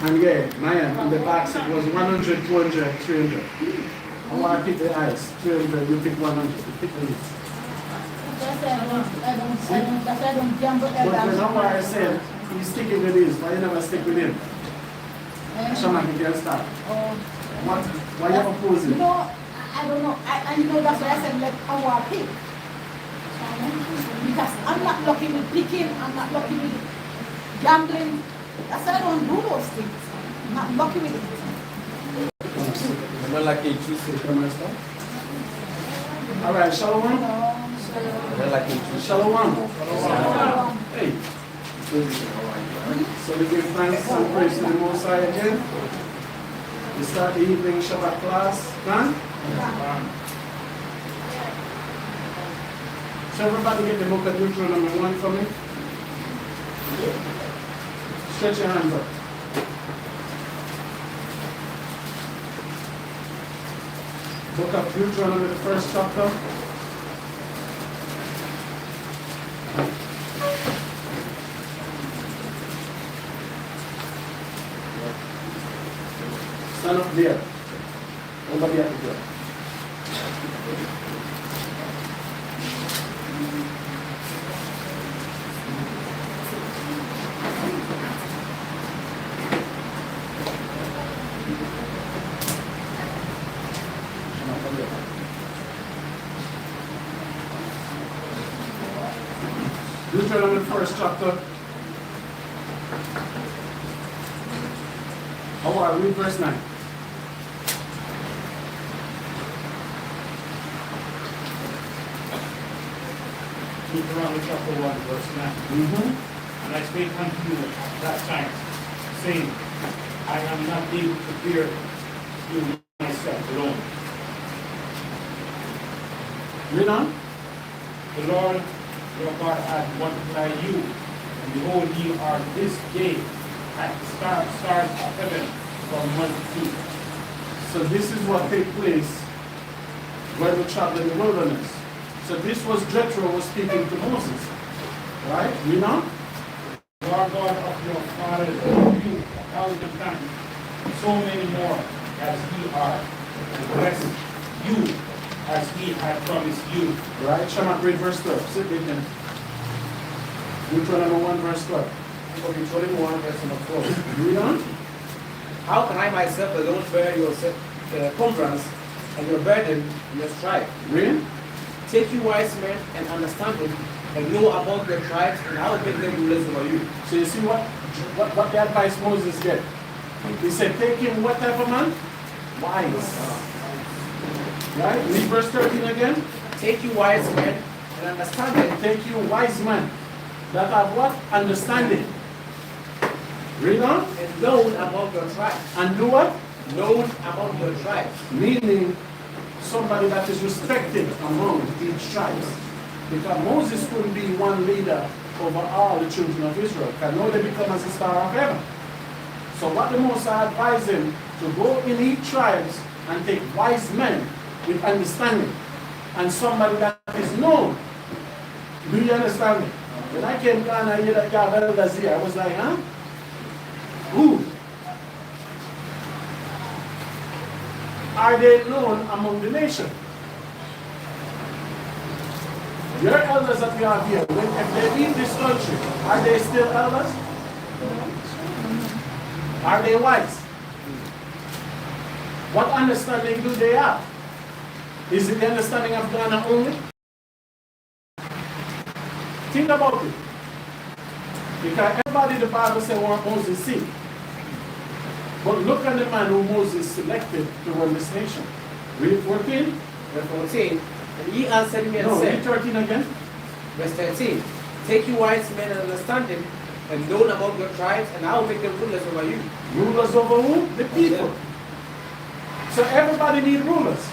And yeah, Maya, in the box it was 100, 200, 300. I want to pick the highest. 300, you pick 100. You pick the least. That's why I don't gamble. But you know why I said he's sticking with this, why you never stick with him? Shaman, you can start. Why you opposing? No, I don't know. I know that's why I said let our pick. Because I'm not lucky with picking, I'm not lucky with gambling. That's why I don't do those things. I'm not lucky with it. I'm not lucky to choose to come and stuff. All right, Shalom. I'm not lucky to choose. Shalom. Hey. So we give thanks and praise to the Most High again. We start the evening Shabbat class. Done? So everybody get the book of Deuteronomy 1 for me. Stretch your hands up. Book of Deuteronomy, the first chapter. Stand up there. Nobody at the door. Deuteronomy first chapter. I read verse 9. Deuteronomy chapter 1, verse 9. And I spake unto you at that time, saying, I am not able to bear you myself alone. Read on. The Lord your God hath multiplied you, and behold, ye are this day at the stars of heaven for multitude. So this is what take place when we travel in the wilderness. So this was Jethro was speaking to Moses. Right? You know? The Lord God of your fathers gave you 1,000 times, so many more as ye are, and bless you as he had promised you. Right? Shamak, read verse 12. Sit with me. Deuteronomy 1 verse 12. Okay, 21 verse number 12. Read on. How can I myself alone bear your cumbrance and your burden and your strife? Read. Take you wise men and understanding, and know about their tribes, and I will make them rulers over you. So you see what the advice Moses get? He said, take him what type of man? Wise. Right? Read verse 13 again. Take you wise men and understanding. Take you wise men that have what? Understanding. Read on. And known about your tribes. And do what? Known about your tribes. Meaning somebody that is respected among each tribe. Because Moses couldn't be one leader over all the children of Israel. Because now they become as a star of heaven. So what the Most High advised him to go in each tribes and take wise men with understanding. And somebody that is known. Do you understand me? When I came down and I hear that you have elders here, I was like, huh? Who? Are they known among the nation? Your elders that we have here, if they leave this country, are they still elders? Are they wise? What understanding do they have? Is it the understanding of Ghana only? Think about it. Because everybody in the Bible said what Moses see. But look at the man who Moses selected to run this nation. Read 14. Verse 14. And he answered me and No, said, read 13 again. verse 13. Take you wise men and understanding, and known about your tribes, and I will make them rulers over you. Rulers over who? The people. So everybody need rulers.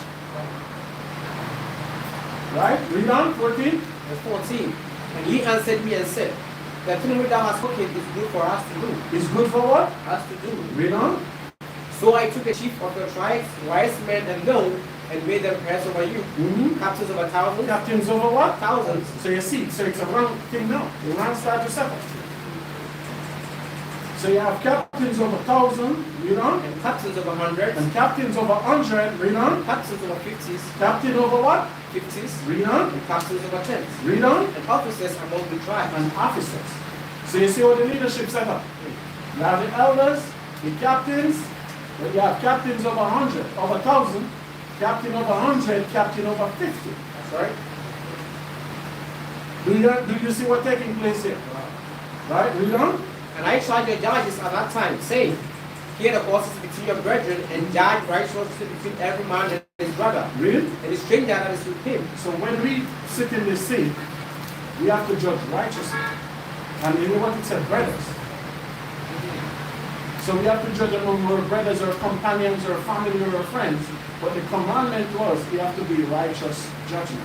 Right? Read on, 14. Verse 14. And he answered me and said, the thing which thou hast spoken is good for us to do. Is good for what? Us to do. Read on. So I took the chief of your tribes, wise men and known, and made them heads over you. Captains over thousands. Captains over what? Thousands. So you see, so it's a wrong thing now. The wrong start to settle. So you have captains of 1,000, read on. and captains of 100, And captains of 100, read on. captains of 50s, Captain over what? 50s, Read on. and captains of 10s, Read on. and officers among the tribes. And officers. So you see how the leadership set up. You have the elders, the captains, but you have captains over 100, over 1,000, captain over 100, captain over 50. That's right. Do you see what's taking place here? Right? Read on. And I charge your judges at that time, saying, hear the causes between your brethren, and judge righteously between every man and his brother, Read. and the stranger that is with him. So when we sit in this seat, we have to judge righteously. And you know what it said? Brothers. So we have to judge among our brothers or companions or family or friends. But the commandment was we have to be righteous judgment.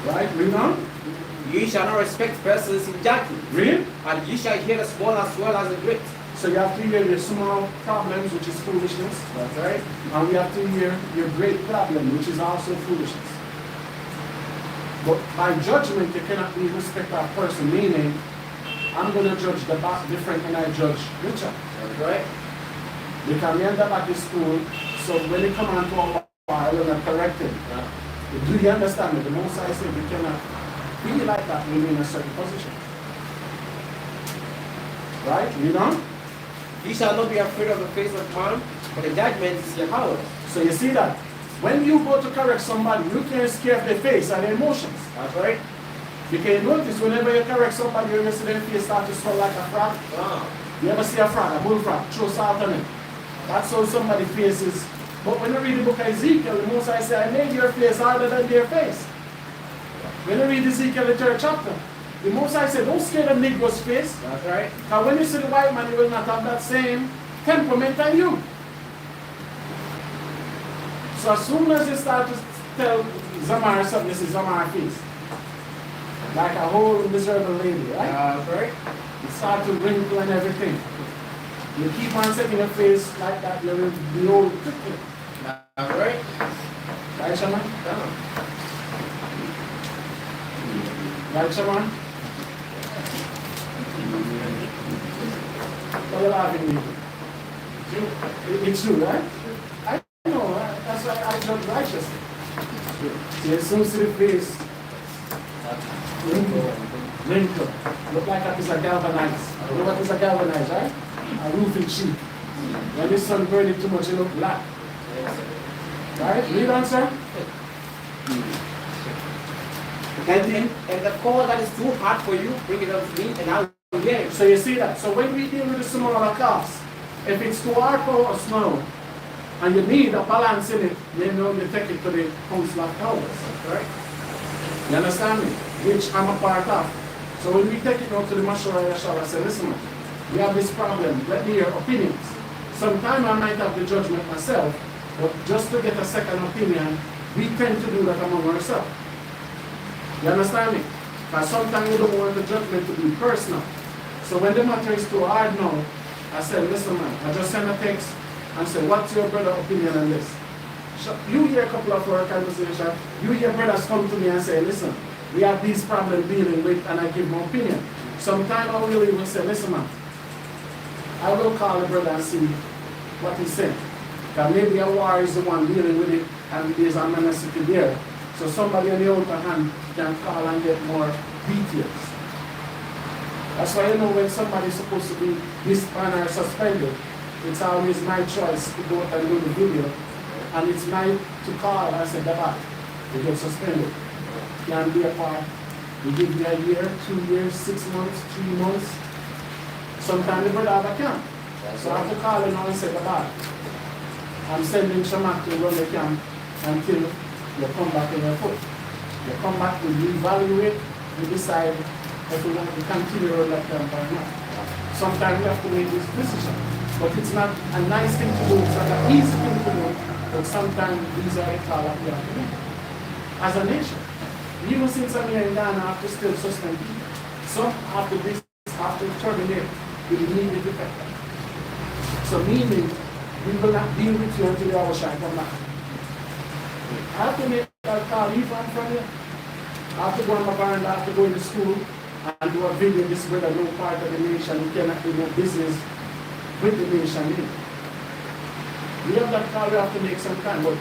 Right? Read on. Ye shall not respect persons in judgment, Read. and ye shall hear the small as well as the great. So you have to hear your small problems, which is foolishness. That's right. And we have to hear your great problem, which is also foolishness. But by judgment, you cannot be respect that person, meaning I'm going to judge the back different than I judge Richard. That's right. Because we end up at the school, so when they come on to our bar, we're going to correct him. Do you understand me? The most I say, we cannot be like that when we're in a certain position. Right? You know? Ye shall not be afraid of the face of man, but the judgment is Yahawah. So you see that? When you go to correct somebody, you can't scare their face and their emotions. That's right. You can notice whenever you correct somebody, you see their face start to swell like a frog. Wow. You ever see a frog, a bullfrog, throw salt on it? That's how somebody's face is. But when you read the book of Ezekiel, the Most High say, I made your face harder than their face. When you read Ezekiel, the 3rd chapter, the Most High said, don't scare the Negro's face. That's right. Because when you see the white man, he will not have that same temperament as you. So as soon as you start to tell Zamar something, this is Zamar's face. Like a whole miserable lady, right? That's right. You start to wrinkle and everything. You keep on setting your face like that, you will be old quickly. That's right. Right, Shaman? Yeah. Right, Shaman? What are you laughing at? It's true, right? I know, that's why I judge righteously. See, as soon as you see the face, wrinkle. Look like that is a galvanized. You know what is a galvanized, right? A roofing sheet. When the sun burns it too much, it look black. Right? Read on, sir. And the call that is too hard for you, bring it up to me, and I will hear it. So you see that. So when we deal with the smaller cars, if it's too hard for us now, and you need a balance in it, then you take it to the council of elders. Right? You understand me? Which I'm a part of. So when we take it out to the Mashura Yashar, I say, listen, we have this problem, let me hear opinions. Sometimes I might have the judgment myself, but just to get a second opinion, we tend to do that among ourselves. You understand me? Because sometimes we don't want the judgment to be personal. So when the matter is too hard now, I say, listen man, I just send a text and say, what's your brother's opinion on this? You hear a couple of our conversations, you hear brothers come to me and say, listen, we have these problems dealing with, and I give my opinion. Sometimes I will even say, listen man, I will call the brother and see what he said. Because maybe a war is the one dealing with it, and there's a necessity there. So somebody on the other hand can call and get more details. That's why you know when somebody's supposed to be disbanded or suspended, it's always my choice to go out and do the video. And it's mine to call and say, Dabat, you get suspended. Can be a part. We give you a year, 2 years, 6 months, 3 months. Sometimes the brother have a camp. So I have to call him and say, Dabat, I'm sending Shamak to run the camp until you come back in your foot. You come back, we reevaluate, we decide if we want to continue to run that camp or not. Sometimes we have to make this decision. But it's not a nice thing to do, it's not an easy thing to do, but sometimes these are the calls that we have to make. As a nation. Even since I'm here in Ghana, I have to still suspend people. Some after this, after terminate, with immediate effect. So meaning, we will not deal with you until the hour shine come back. I have to make a call, leave from you. I have to go on my barn, I have to go into school. and do a video, this brother no part of the nation, he cannot do no business with the nation in. We have that call, we have to make some time, but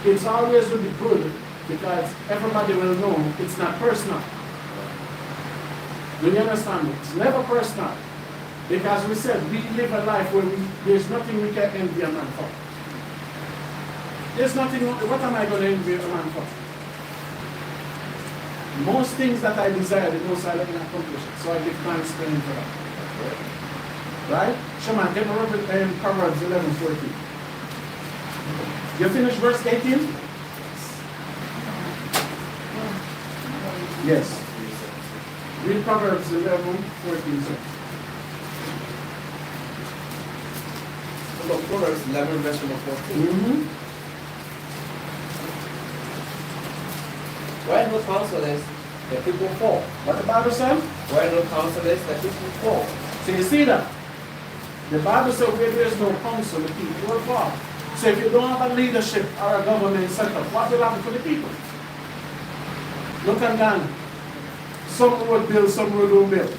it's always will be good because everybody will know it's not personal. Do you understand me? It's never personal. Because we said we live a life where there's nothing we can envy a man for. There's nothing, what am I going to envy a man for? Most things that I desire, the most I can accomplish it. So I give thanks to him for that. Right? Shaman, get over Proverbs 11:14. You finish verse 18? Yes. Read Proverbs 11:14, sir. Proverbs 11, verse number 14. Mm-hmm. Where no counsel is, the people fall. What the Bible says? Where no counsel is, the people fall. So you see that? The Bible says where there is no counsel, the people will fall. So if you don't have a leadership or a government set up, what will happen to the people? Look at Ghana. Some road build, some road don't build.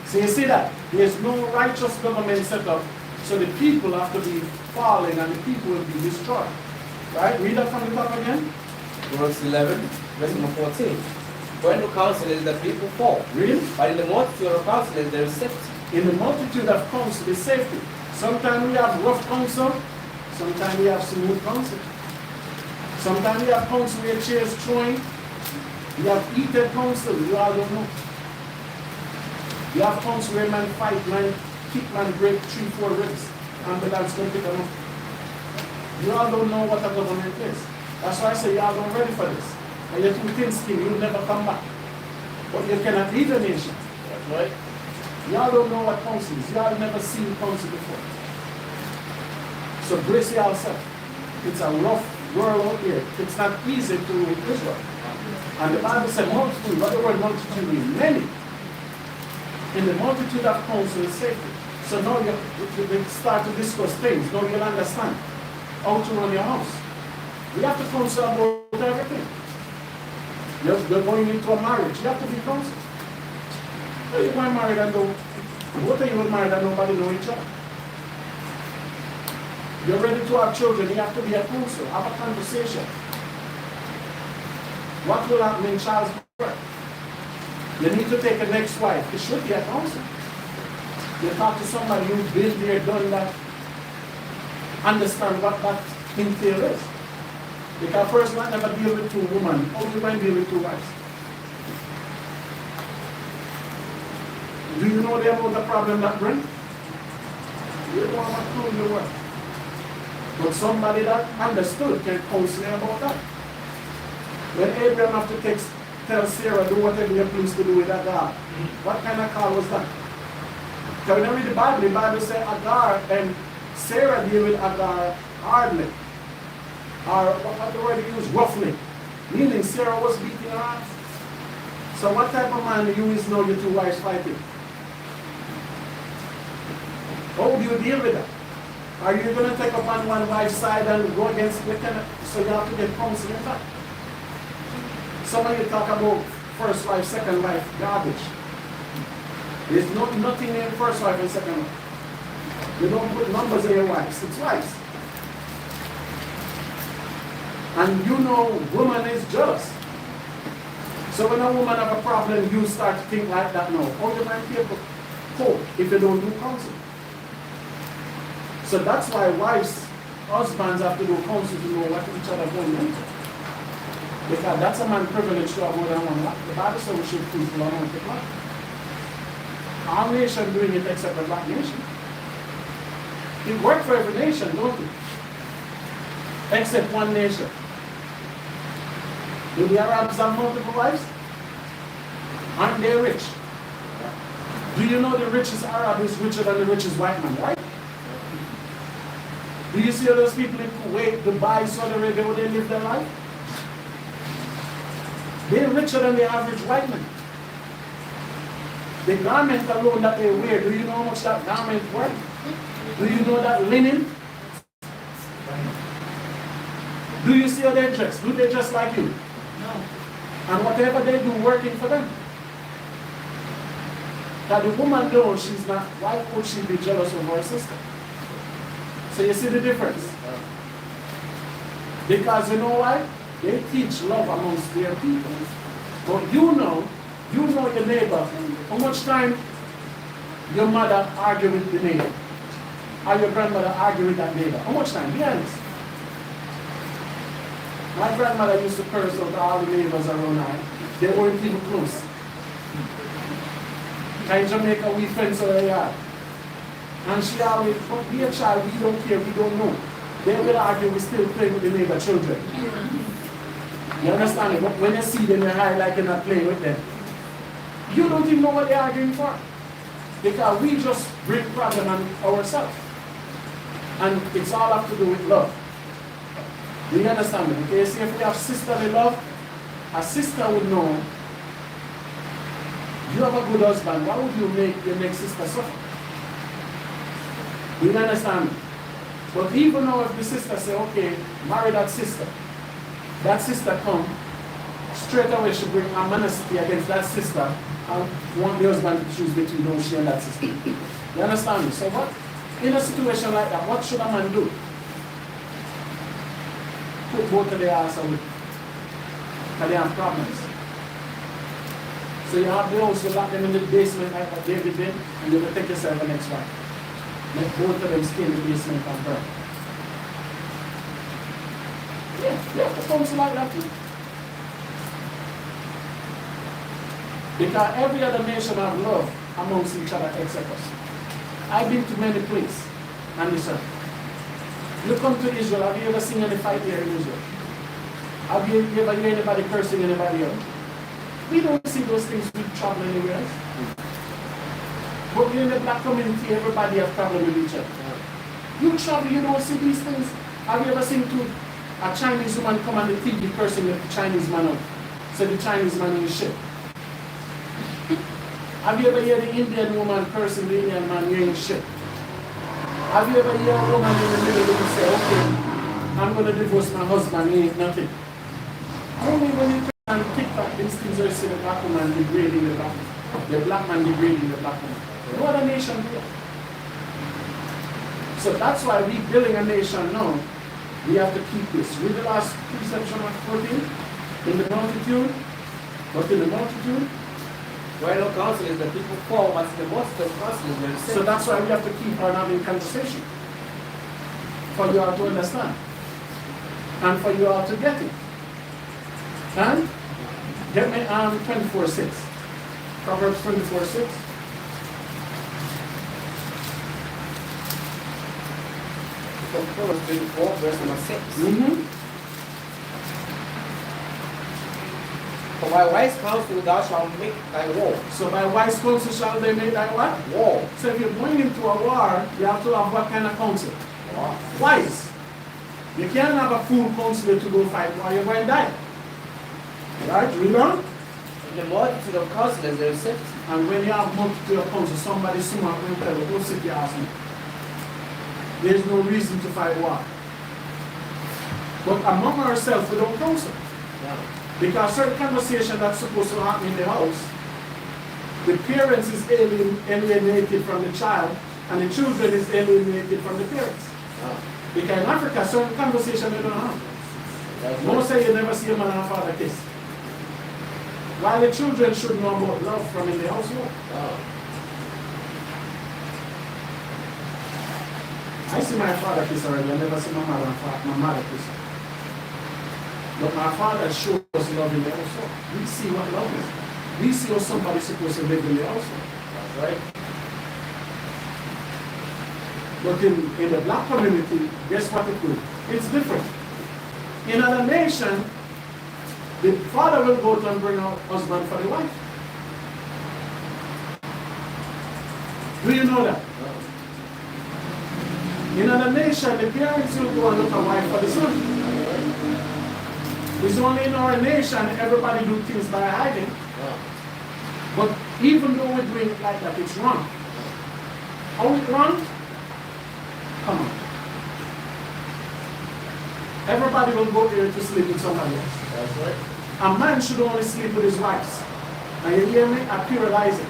So you see that? There's no righteous government set up, so the people have to be falling and the people will be destroyed. Right? Read that from the top again. Proverbs 11, verse number 14. Where no counsel is, the people fall. Read. But in the multitude of counsel there is safety. In the multitude of counsel is safety. Sometimes we have rough counsel, sometimes we have smooth counsel. Sometimes we have counsel where chairs throwing. We have heated counsel, you all don't know. You have counsel where man fight, man kick, man break 3-4 ribs. Ambulance don't pick them up. You all don't know what a government is. That's why I say you all don't ready for this. And you're too thin skin, you'll never come back. But you cannot lead a nation. That's right. Y'all don't know what counsel is. Y'all never seen counsel before. So brace yourself. It's a rough world out here. It's not easy to rule Israel. And the Bible said multitude. What the word multitude means? Many. In the multitude of counsel is safety. So now you start to discuss things. Now you'll understand how to run your house. We have to counsel about everything. You're going into a marriage. You have to be counseled. You might married and don't, both of you were married and nobody know each other. You're ready to have children, you have to be a counselor, have a conversation. What will happen in child's birth? You need to take a next wife, it should be a counselor. You talk to somebody who's been there, done that, understand what that entail is. Because a person that never deal with 2 women, how do you going to deal with 2 wives? Do you know the amount of problem that brings? You don't have a clue in the world. But somebody that understood can counsel you about that. When Abraham have to tell Sarah, do whatever you're pleased to do with Agar, what kind of call was that? Because when you read the Bible says Agar and Sarah deal with Agar hardly. Or what the word they use, roughly. Meaning Sarah was beating her ass. So what type of man do you is know your 2 wives fighting? How do you deal with that? Are you going to take up on one wife's side and go against the tenant? So you have to get counsel in that. Some of you talk about first wife, second wife, garbage. There's nothing in first wife and second wife. You don't put numbers in your wives, it's wives. And you know woman is jealous. So when a woman have a problem, you start to think like that now. How you might people cope if you don't do counsel? So that's why wives, husbands have to do counsel to know what each other going into. Because that's a man's privilege to have more than one wife. The Bible says we should fulfill our own wife. Our nation doing it except the black nation. It works for every nation, don't it? Except one nation. Do the Arabs have multiple wives? Aren't they rich? Do you know the richest Arab is richer than the richest white man, right? Do you see all those people in Kuwait, Dubai, Saudi Arabia, where they live their life? They're richer than the average white man. The garment alone that they wear, do you know how much that garment worth? Do you know that linen? Do you see how they dress? Do they dress like you? No. And whatever they do working for them. That the woman knows she's not, why would she be jealous of her sister? So you see the difference? Because you know why? They teach love amongst their people. But you know your neighbor. How much time your mother argue with the neighbor? Or your grandmother argue with that neighbor? How much time? Be honest. My grandmother used to curse out all the neighbors around her. They weren't even close. In Jamaica, we fence our yard. And she always, but be a child, we don't care, we don't know. They will argue, we still play with the neighbor children. You understand me? But when you see them, you hide like you're not playing with them. You don't even know what they're arguing for. Because we just bring problem on ourselves. And it's all have to do with love. Do you understand me? Okay, see, if we have sisterly love, a sister would know, you have a good husband, why would you make your next sister suffer? Do you understand me? But even now if the sister say, okay, marry that sister come, straight away she bring animosity against that sister and want the husband to choose between she and that sister. You understand me? So what? In a situation like that, what should a man do? Put both of their ass away. Because they have problems. So you have the house, you lock them in the basement like what David did, and you will take yourself the next one. Let both of them stay in the basement and burn. Yeah, you have to counsel like that too. Because every other nation have love amongst each other except us. I've been to many places and listen. You come to Israel, have you ever seen any fight here in Israel? Have you ever heard anybody cursing anybody else? We don't see those things with travel anywhere else. But in the black community, everybody has problem with each other. You travel, you don't see these things. Have you ever seen a Chinese woman come on the TV cursing the Chinese man out? So the Chinese man in shit. Have you ever heard the Indian woman cursing the Indian man in shit? Have you ever heard a woman in the middle of say, okay, I'm going to divorce my husband, he ain't nothing. Only when you turn and kick back these things are see the black woman degrading the black man degrading the black woman. No other nation do that. So that's why we building a nation now, we have to keep this. Read the last precept of 14, in the multitude, but in the multitude, where no counsel is the people fall, but the multitude of counsel is very sick. so that's why we have to keep on having conversation. For you all to understand. And for you all to get it. And get me 24:6. Proverbs 24:6. Proverbs 24, verse number 6. For by wise counsel thou shalt make thy war. So by wise counsel shall they make thy what? War. So if you're going into a war, you have to have what kind of counsel? War. Wise. You can't have a fool counselor to go fight war, you're going to die. Right? Read on. In the multitude of counselors there is safety. And when you have multitude of counsel, somebody smart will tell you, go sit your ass in. There's no reason to fight war. But among ourselves, we don't counsel. Yeah. Because certain conversation that's supposed to happen in the house, the parents is alienated from the child, and the children is alienated from the parents. Yeah. Because in Africa, certain conversation they don't have. Most say you never see a man and father kiss. While the children should know about love from in the household. Yeah. I see my father kiss already, I never see my mother kiss. But my father shows us love in the household. We see what love is. We see how somebody's supposed to live in the household. That's right. But in the black community, guess what it will? It's different. In another nation, the father will go to and bring out husband for the wife. Do you know that? In another nation, the parents will go and look a wife for the son. It's only in our nation everybody do things by hiding. But even though we're doing it like that, it's wrong. How is it wrong? Come on. Everybody will go there to sleep with somebody else. That's right. A man should only sleep with his wives. Now you hear me? I pluralize it.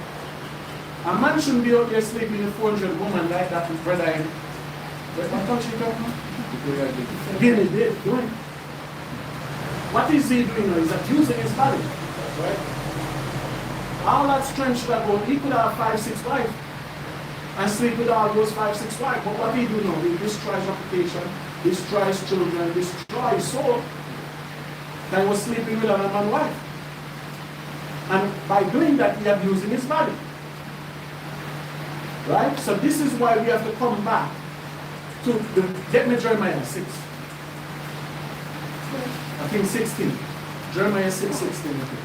A man shouldn't be out there sleeping with 400 women like that with brother in. What country you talking about? Guinea did doing. What is he doing now? He's abusing his body. Right? All that strength should have gone. He could have 5, 6 wives and sleep with all those 5, 6 wives. But what he do now? He destroys reputation, destroys children, destroys soul. That was sleeping with another man's wife. And by doing that, he abusing his body. Right? So this is why we have to come back to get me Jeremiah 6. I think 16. Jeremiah 6, 16. I think.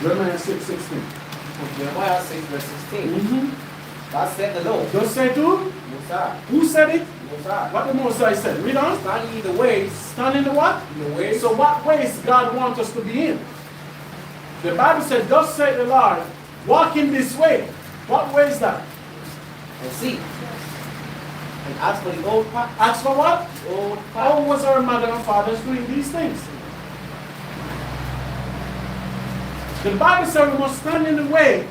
Jeremiah 6, 16. Jeremiah 6, verse 16. God said the Lord. Just say to? Musa. Who said it? Musa. What the Moses said. Read on. Stand ye in the ways. Stand in the what? In the ways. So what ways God wants us to be in? The Bible said, thus said the Lord, walk in this way. What way is that? And see. And ask for the old path. Ask for what? The old How path. was our mother and fathers doing these things? The Bible said we must stand in the way.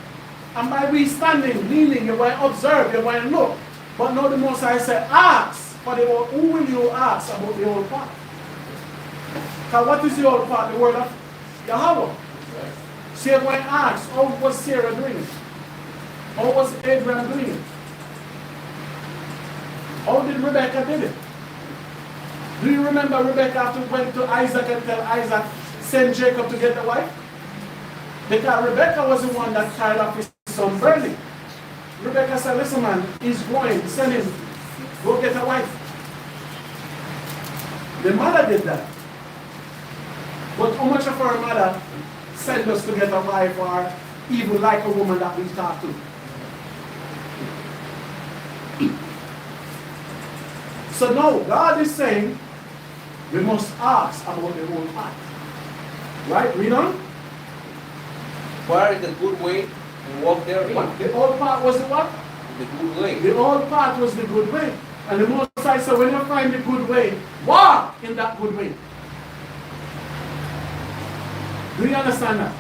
And by we standing, leaning, you want to observe, you want to look. But no, the Most High said, ask for the old. Who will you ask about the old path? Because what is the old path? The word of YAHAWAH. So you want to ask, how was Sarah doing it? How was Abraham doing it? How did Rebecca did it? Do you remember Rebecca after went to Isaac and tell Isaac, send Jacob to get the wife? Because Rebecca was the one that tied up his son Bernie. Rebecca said, listen man, he's going, send him, go get a wife. The mother did that. But how much of our mother sent us to get a wife or even like a woman that we talk to? So now, God is saying, we must ask about the whole path. Right? Read on. Where is the good way and walk therein? The old path was the what? The good way. The old path was the good way. And the Most High said, when you find the good way, walk in that good way. Do you understand that?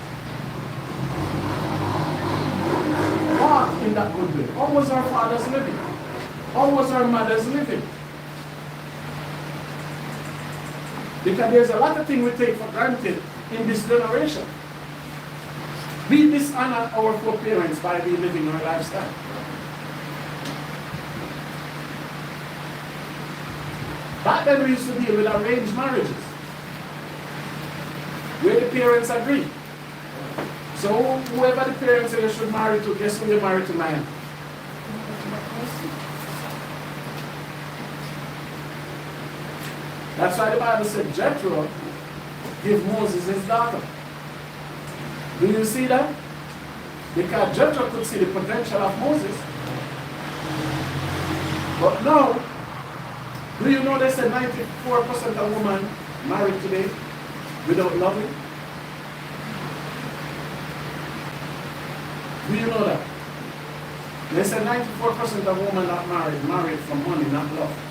Walk in that good way. How was our fathers living? How was our mothers living? Because there's a lot of things we take for granted in this generation. We dishonor our foreparents by living our lifestyle. Back then we used to deal with arranged marriages, where the parents agree. So whoever the parents say you should marry to, guess who you're married to, man? That's why the Bible said Jethro gave Moses his daughter. Do you see that? Because Jethro could see the potential of Moses. But now, do you know they said 94% of women married today without loving? Do you know that? They said 94% of women that married for money, not love.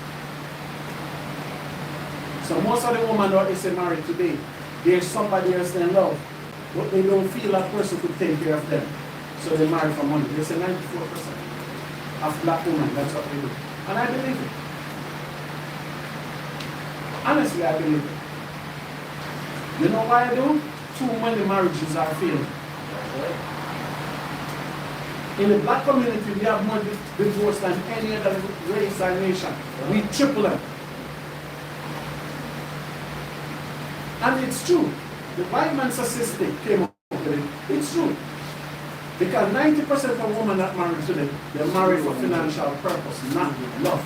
So most of the women that they say married today, there's somebody else they love, but they don't feel that person could take care of them. So they marry for money. They say 94% of black women, that's what they do. And I believe it. Honestly, I believe it. You know why I do? Too many marriages are failing. In the black community, we have more divorce than any other race or nation. We triple them. And it's true. The white man's statistic came up with it. It's true. Because 90% of women that marry today, they're married for financial purpose, not love.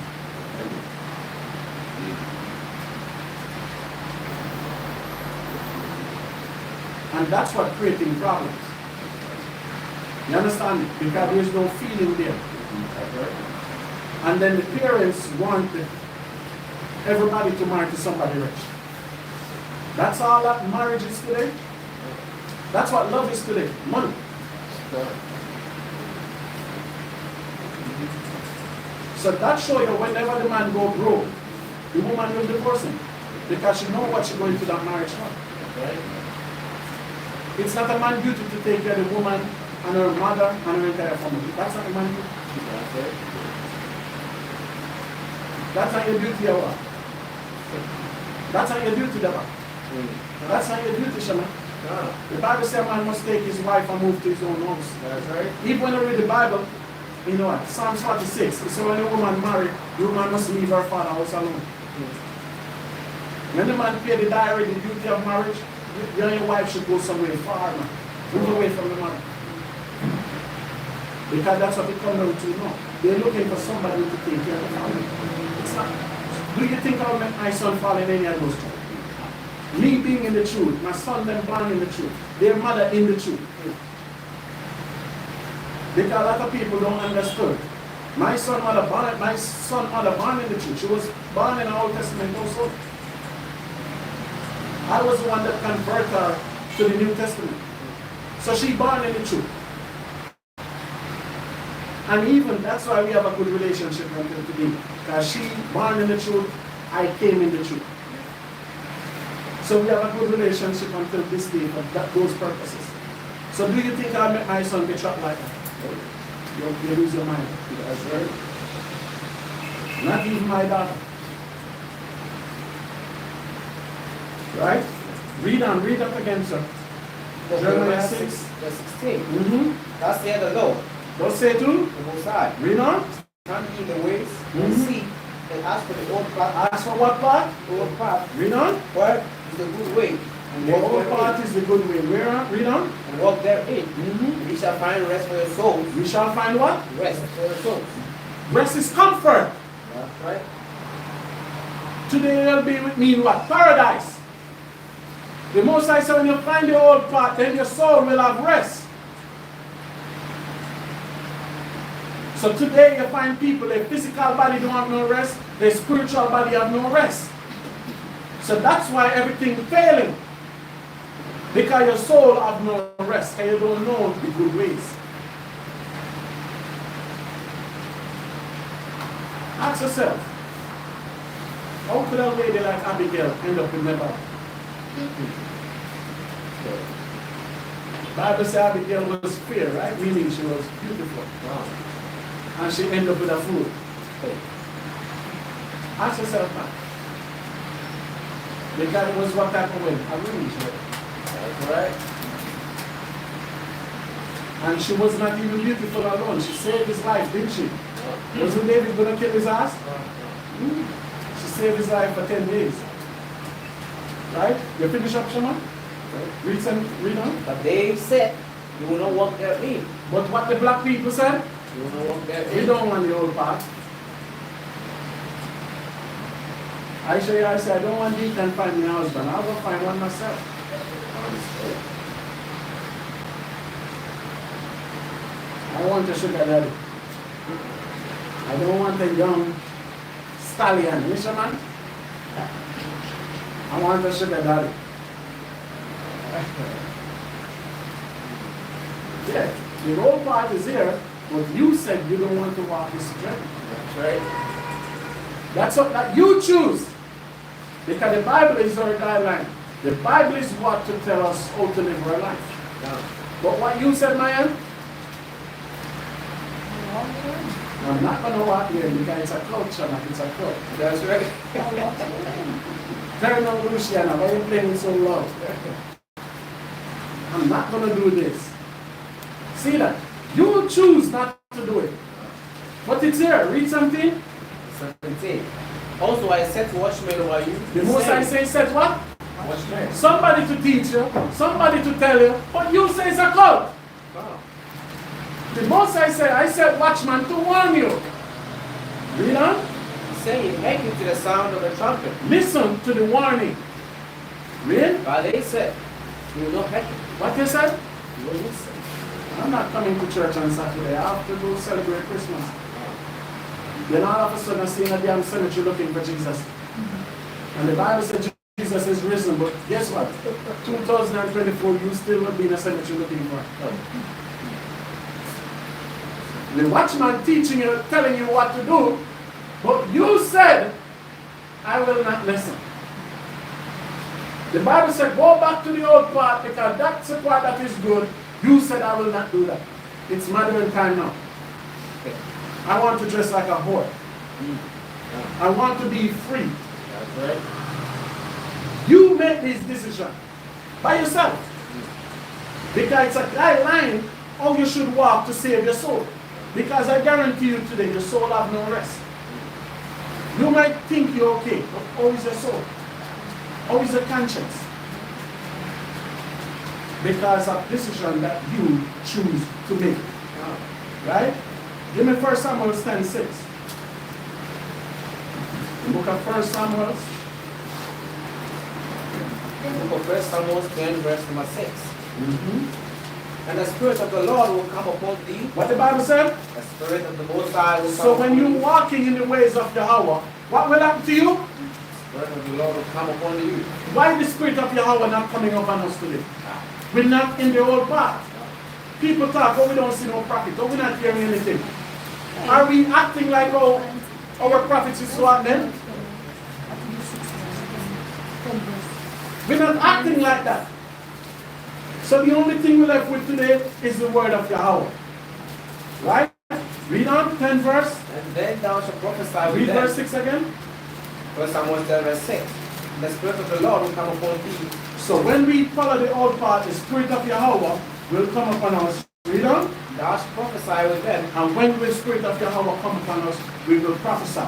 And that's what creating problems. You understand? Because there's no feeling there. And then the parents want everybody to marry to somebody rich. That's all that marriage is today. That's what love is today. Money. So that shows you whenever the man go broke, the woman will divorce him. Because she knows what she's going to that marriage for. Right? It's not a man's duty to take care of the woman and her mother and her entire family. That's not a man's duty. Okay. That's not your duty, Yahawah. That's not your duty, Yahawah. That's not your duty, Shema. No. The Bible says a man must take his wife and move to his own house. That's right. Even when you read the Bible, you know what? Psalms 46, it says when a woman married, the woman must leave her father's house alone. When the man pay the diary, the duty of marriage, you and your wife should go somewhere far, man. Move away from the man. Because that's what they come down to now. They're looking for somebody to take care of the family. It's not. Do you think I'll make my son fall in any of those things? Me being in the truth, my son them born in the truth, their mother in the truth. Because a lot of people don't understand. My son mother born in the truth. She was born in an Old Testament also. I was the one that converted her to the New Testament. So she born in the truth. And even that's why we have a good relationship until today. Because she born in the truth, I came in the truth. So we have a good relationship until this day for those purposes. So do you think I'll make my son be trapped like that? You lose your mind. That's right. Not even my daughter. Right? Read on, read up again, sir. Jeremiah 6. Verse 16. That's the other Lord. Don't say to? The Most High. Read on. Stand ye in the ways and see, and ask for the old path. Ask for what path? The old path. Read on. What is the good way? And The walk old therein. path is the good way. Where? Read on. And walk therein. And ye shall find rest for your souls. We shall find what? Rest for your souls. Rest is comfort. That's right. Today you'll be with me in what? Paradise. The Most High said when you find the old path, then your soul will have rest. So today you find people, their physical body don't have no rest, their spiritual body have no rest. So that's why everything failing. Because your soul have no rest, and you don't know the good ways. Ask yourself, how could a lady like Abigail end up in Nebal? Bible says Abigail was fair, right? Meaning she was beautiful. Wow. And she ended up with a fool. Ask yourself that. Because it was what type of way? A ruse, right? That's right. And she was not even beautiful alone. She saved his life, didn't she? Wasn't David going to kill his ass? She saved his life for 10 days. Right? You finish up, Shema? Read on. But they said, you will not walk therein. But what the black people said? You will not walk They therein. don't want the old path. I say, I don't want you to find my husband. I'll go find one myself. I want a sugar daddy. I don't want a young stallion. You see, man? I want a sugar daddy. Yeah, the old part is here, but you said you don't want to walk this journey. That's right. That's what that you choose. Because the Bible is our guideline. The Bible is what to tell us how to live our life. Yeah. But what you said, Mayan, I'm not going to walk here because it's a culture, like it's a cult. That's right. Turn on Luciana, why are you playing so loud? I'm not going to do this. See that? You choose not to do it. But it's here. Read something. 17. Also, I set watchmen over you. The Most High said what? Watchmen. Somebody to teach you, somebody to tell you, but you say it's a cult. Wow. The Most High said, I said watchman to warn you. Read on. Saying, hearken to the sound of the trumpet. Listen to the warning. Read. But they said, you will not hearken. What you said? You will listen. I'm not coming to church on Saturday. I have to go celebrate Christmas. Then all of a sudden I see in a damn cemetery looking for Jesus. And the Bible said Jesus is risen, but guess what? 2024, you still will be in a cemetery looking for him. The watchman teaching you, telling you what to do, but you said, I will not listen. The Bible said, go back to the old part because that's the part that is good. You said I will not do that. It's modern time now. I want to dress like a whore. I want to be free. That's right. You make this decision by yourself. Because it's a guideline how you should walk to save your soul. Because I guarantee you today, your soul have no rest. You might think you're okay, but how is your soul? How is your conscience? Because of decision that you choose to make. Right? Give me 1 Samuel 10:6. The book of 1 Samuel. Book of 1 Samuel 10, verse number 6. And the Spirit of the Lord will come upon thee. What the Bible said? The Spirit of the Most High will come So when upon you're thee. walking in the ways of Yahawah, what will happen to you? The Spirit of the Lord will come upon you. Why the Spirit of Yahawah not coming upon us today? We're not in the old path. People talk, oh, we don't see no prophet, oh, we're not hearing anything. Are we acting like our prophets is so happening? We're not acting like that. So the only thing we're left with today is the word of Yahawah. Right? Read on, 10 verse. And then thou shalt prophesy with Read them. verse 6 again. 1 Samuel 10, verse 6. And the Spirit of the Lord will come upon thee. So when we follow the old path, the Spirit of Yahawah will come upon us. Read on. Thou shalt prophesy with them. And when the Spirit of Yahawah come upon us, we will prophesy.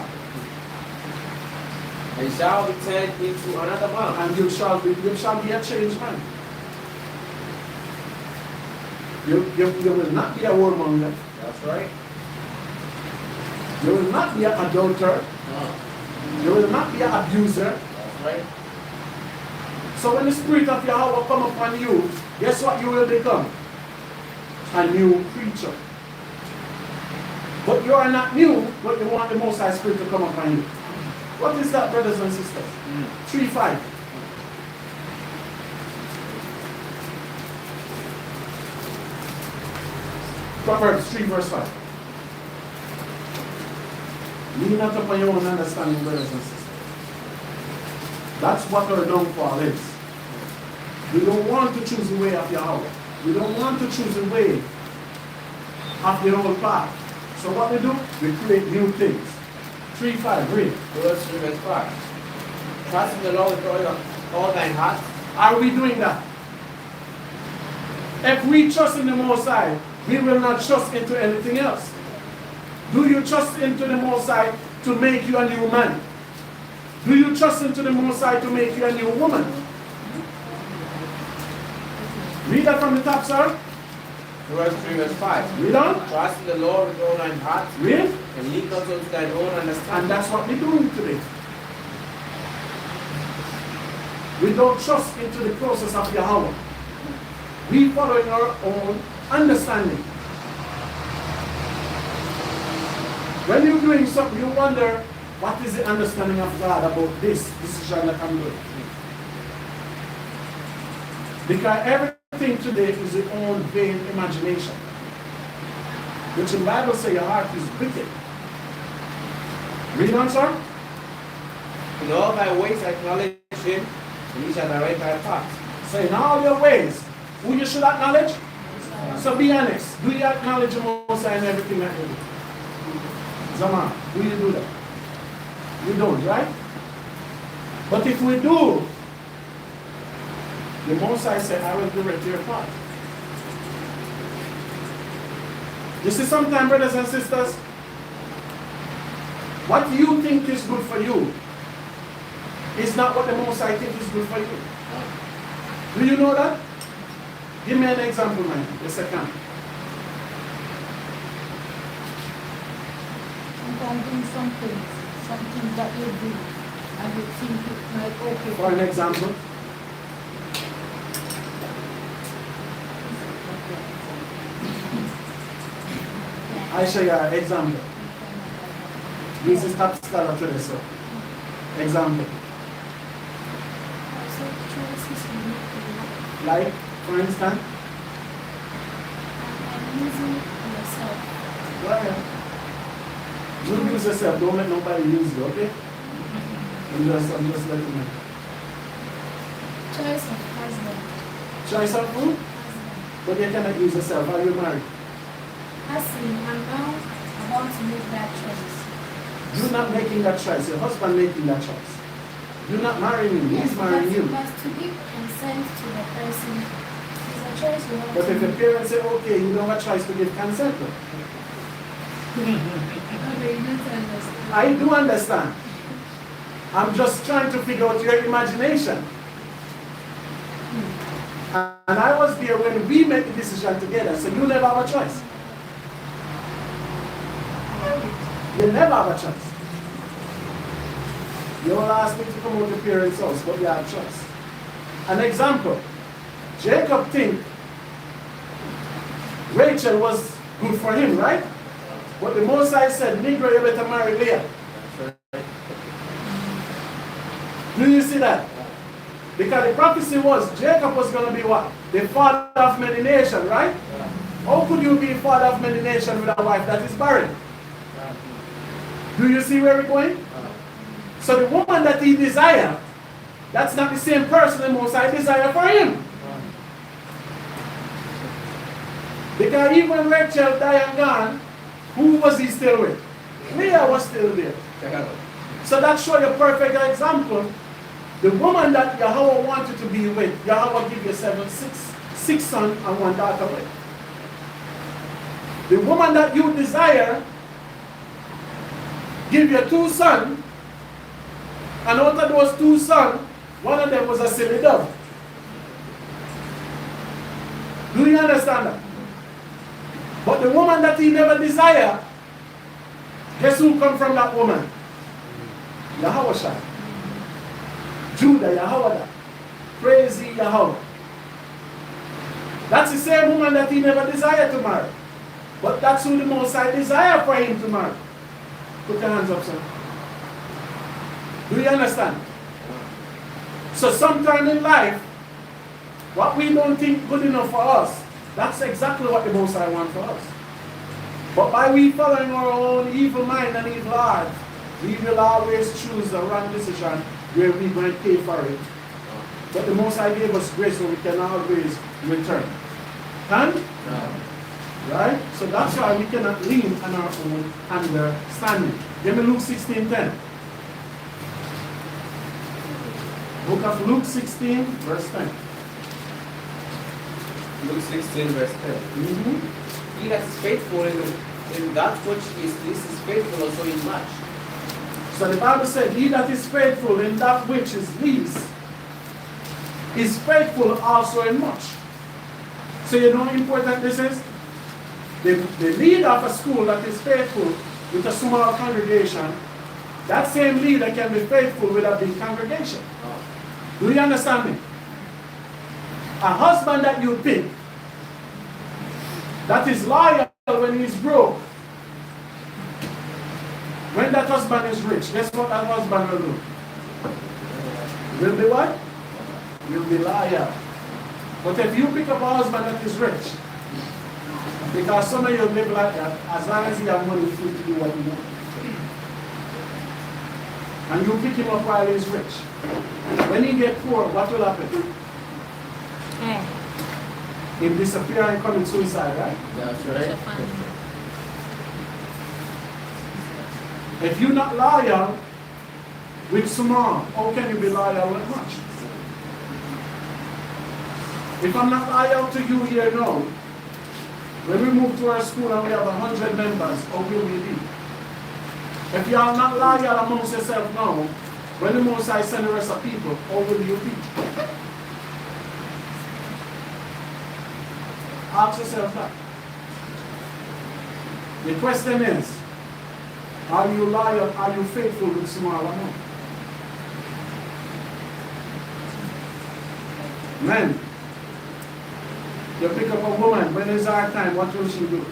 And shall be turned into another man. And you shall be a changed man. You will not be a warmonger. That's right. You will not be an adulterer. You will not be an abuser. That's right. So when the Spirit of Yahawah come upon you, guess what you will become? A new creature. But you are not new, but you want the Most High Spirit to come upon you. What is that, brothers and sisters? 3:5. Proverbs 3 verse 5. Lean not upon your own understanding, brothers and sisters. That's what our downfall is. We don't want to choose the way of Yahawah. We don't want to choose the way of the old path. So what we do? We create new things. 3:5, read. Verse 3, verse 5. Trust in the Lord with all thine heart. Are we doing that? If we trust in the Most High, we will not trust into anything else. Do you trust into the Most High to make you a new man? Do you trust into the Most High to make you a new woman? Read that from the top, sir. Verse 3, verse 5. Read on. Trust in the Lord with all thine heart. Read. And lean not unto thine own And understanding. that's what we're doing today. We don't trust into the process of Yahawah. We following our own understanding. When you're doing something, you wonder, what is the understanding of God about this decision that I'm doing? Because everything today is your own vain imagination. Which the Bible says your heart is wicked. Read on, sir. In all thy ways acknowledge him, and he shall direct thy paths. So in all your ways, who you should acknowledge? So be honest. Do you acknowledge the Most High in everything that you do? Zaman, do you do that? We don't, right? But if we do, the Most High said, I will direct your path. You see, sometimes, brothers and sisters, what you think is good for you is not what the Most High think is good for you. Do you know that? Give me an example, man. Yes, I can. Sometimes doing something that you do, and you think it might okay. For an example. I show you an example. This is top scholar today, so. Example. Like, for instance, go ahead. You use yourself, don't let nobody use you, okay? I'm just letting you know. Choice of husband. Choice of who? Husband. But you cannot use yourself. Are you married? Husband, I'm now about to make that choice. You're not making that choice. Your husband making that choice. You're not marrying him. He's marrying you. But to give consent to the person is a choice you have But to if the make. parents say, okay, you don't have a choice to give consent. Okay, you don't understand. I do understand. I'm just trying to figure out your imagination. And I was there when we made the decision together, so you never have a choice. You never have a choice. You all asked me to come out to parents' house, but you have a choice. An example, Jacob think Rachel was good for him, right? But the Mosai said, Negro, you better marry Leah. Do you see that? Because the prophecy was Jacob was going to be what? The father of many nations, right? How could you be father of many nations with a wife that is barren? Do you see where we're going? So the woman that he desired, that's not the same person the Most High desire for him. Because even when Rachel died and gone, who was he still with? Leah was still there. So that shows you a perfect example. The woman that Yahawah wanted to be with, Yahawah give you six sons and one daughter with. The woman that you desire, give you 2 sons, and out of those 2 sons, one of them was a silly dove. Do you understand that? But the woman that he never desired, guess who come from that woman? Yahawah. Judah, Yahawah. Praise ye Yahawah. That's the same woman that he never desired to marry. But that's who the Most High desire for him to marry. Put your hands up, sir. Do you understand? So sometime in life, what we don't think good enough for us, that's exactly what the Most High wants for us. But by we following our own evil mind and evil heart, we will always choose the wrong decision where we going to pay for it. But the Most High gave us grace so we can always return. Can? No. Right? So that's why we cannot lean on our own understanding. Give me Luke 16:10. Book of Luke 16, verse 10. Luke 16, verse 10. He that is faithful in that which is least is faithful also in much. So the Bible said, he that is faithful in that which is least is faithful also in much. So you know how important this is? The leader of a school that is faithful with a small congregation, that same leader can be faithful with a big congregation. Do you understand me? A husband that you pick, that is loyal when he's broke, when that husband is rich, guess what that husband will do? Will be what? Will be loyal. But if you pick up a husband that is rich, because some of you live like that, as long as you have money, you free to do what you want. And you pick him up while he's rich. When he get poor, what will happen? He'll disappear and commit suicide, right? That's right. If you're not loyal with small, how can you be loyal with much? If I'm not loyal to you here now, when we move to our school and we have 100 members, how will we be? If you are not loyal amongst yourself now, when the Most High send the rest of people, how will you be? Ask yourself that. The question is, are you loyal, are you faithful with small amount? Men, you pick up a woman, when it's our time, what will she do?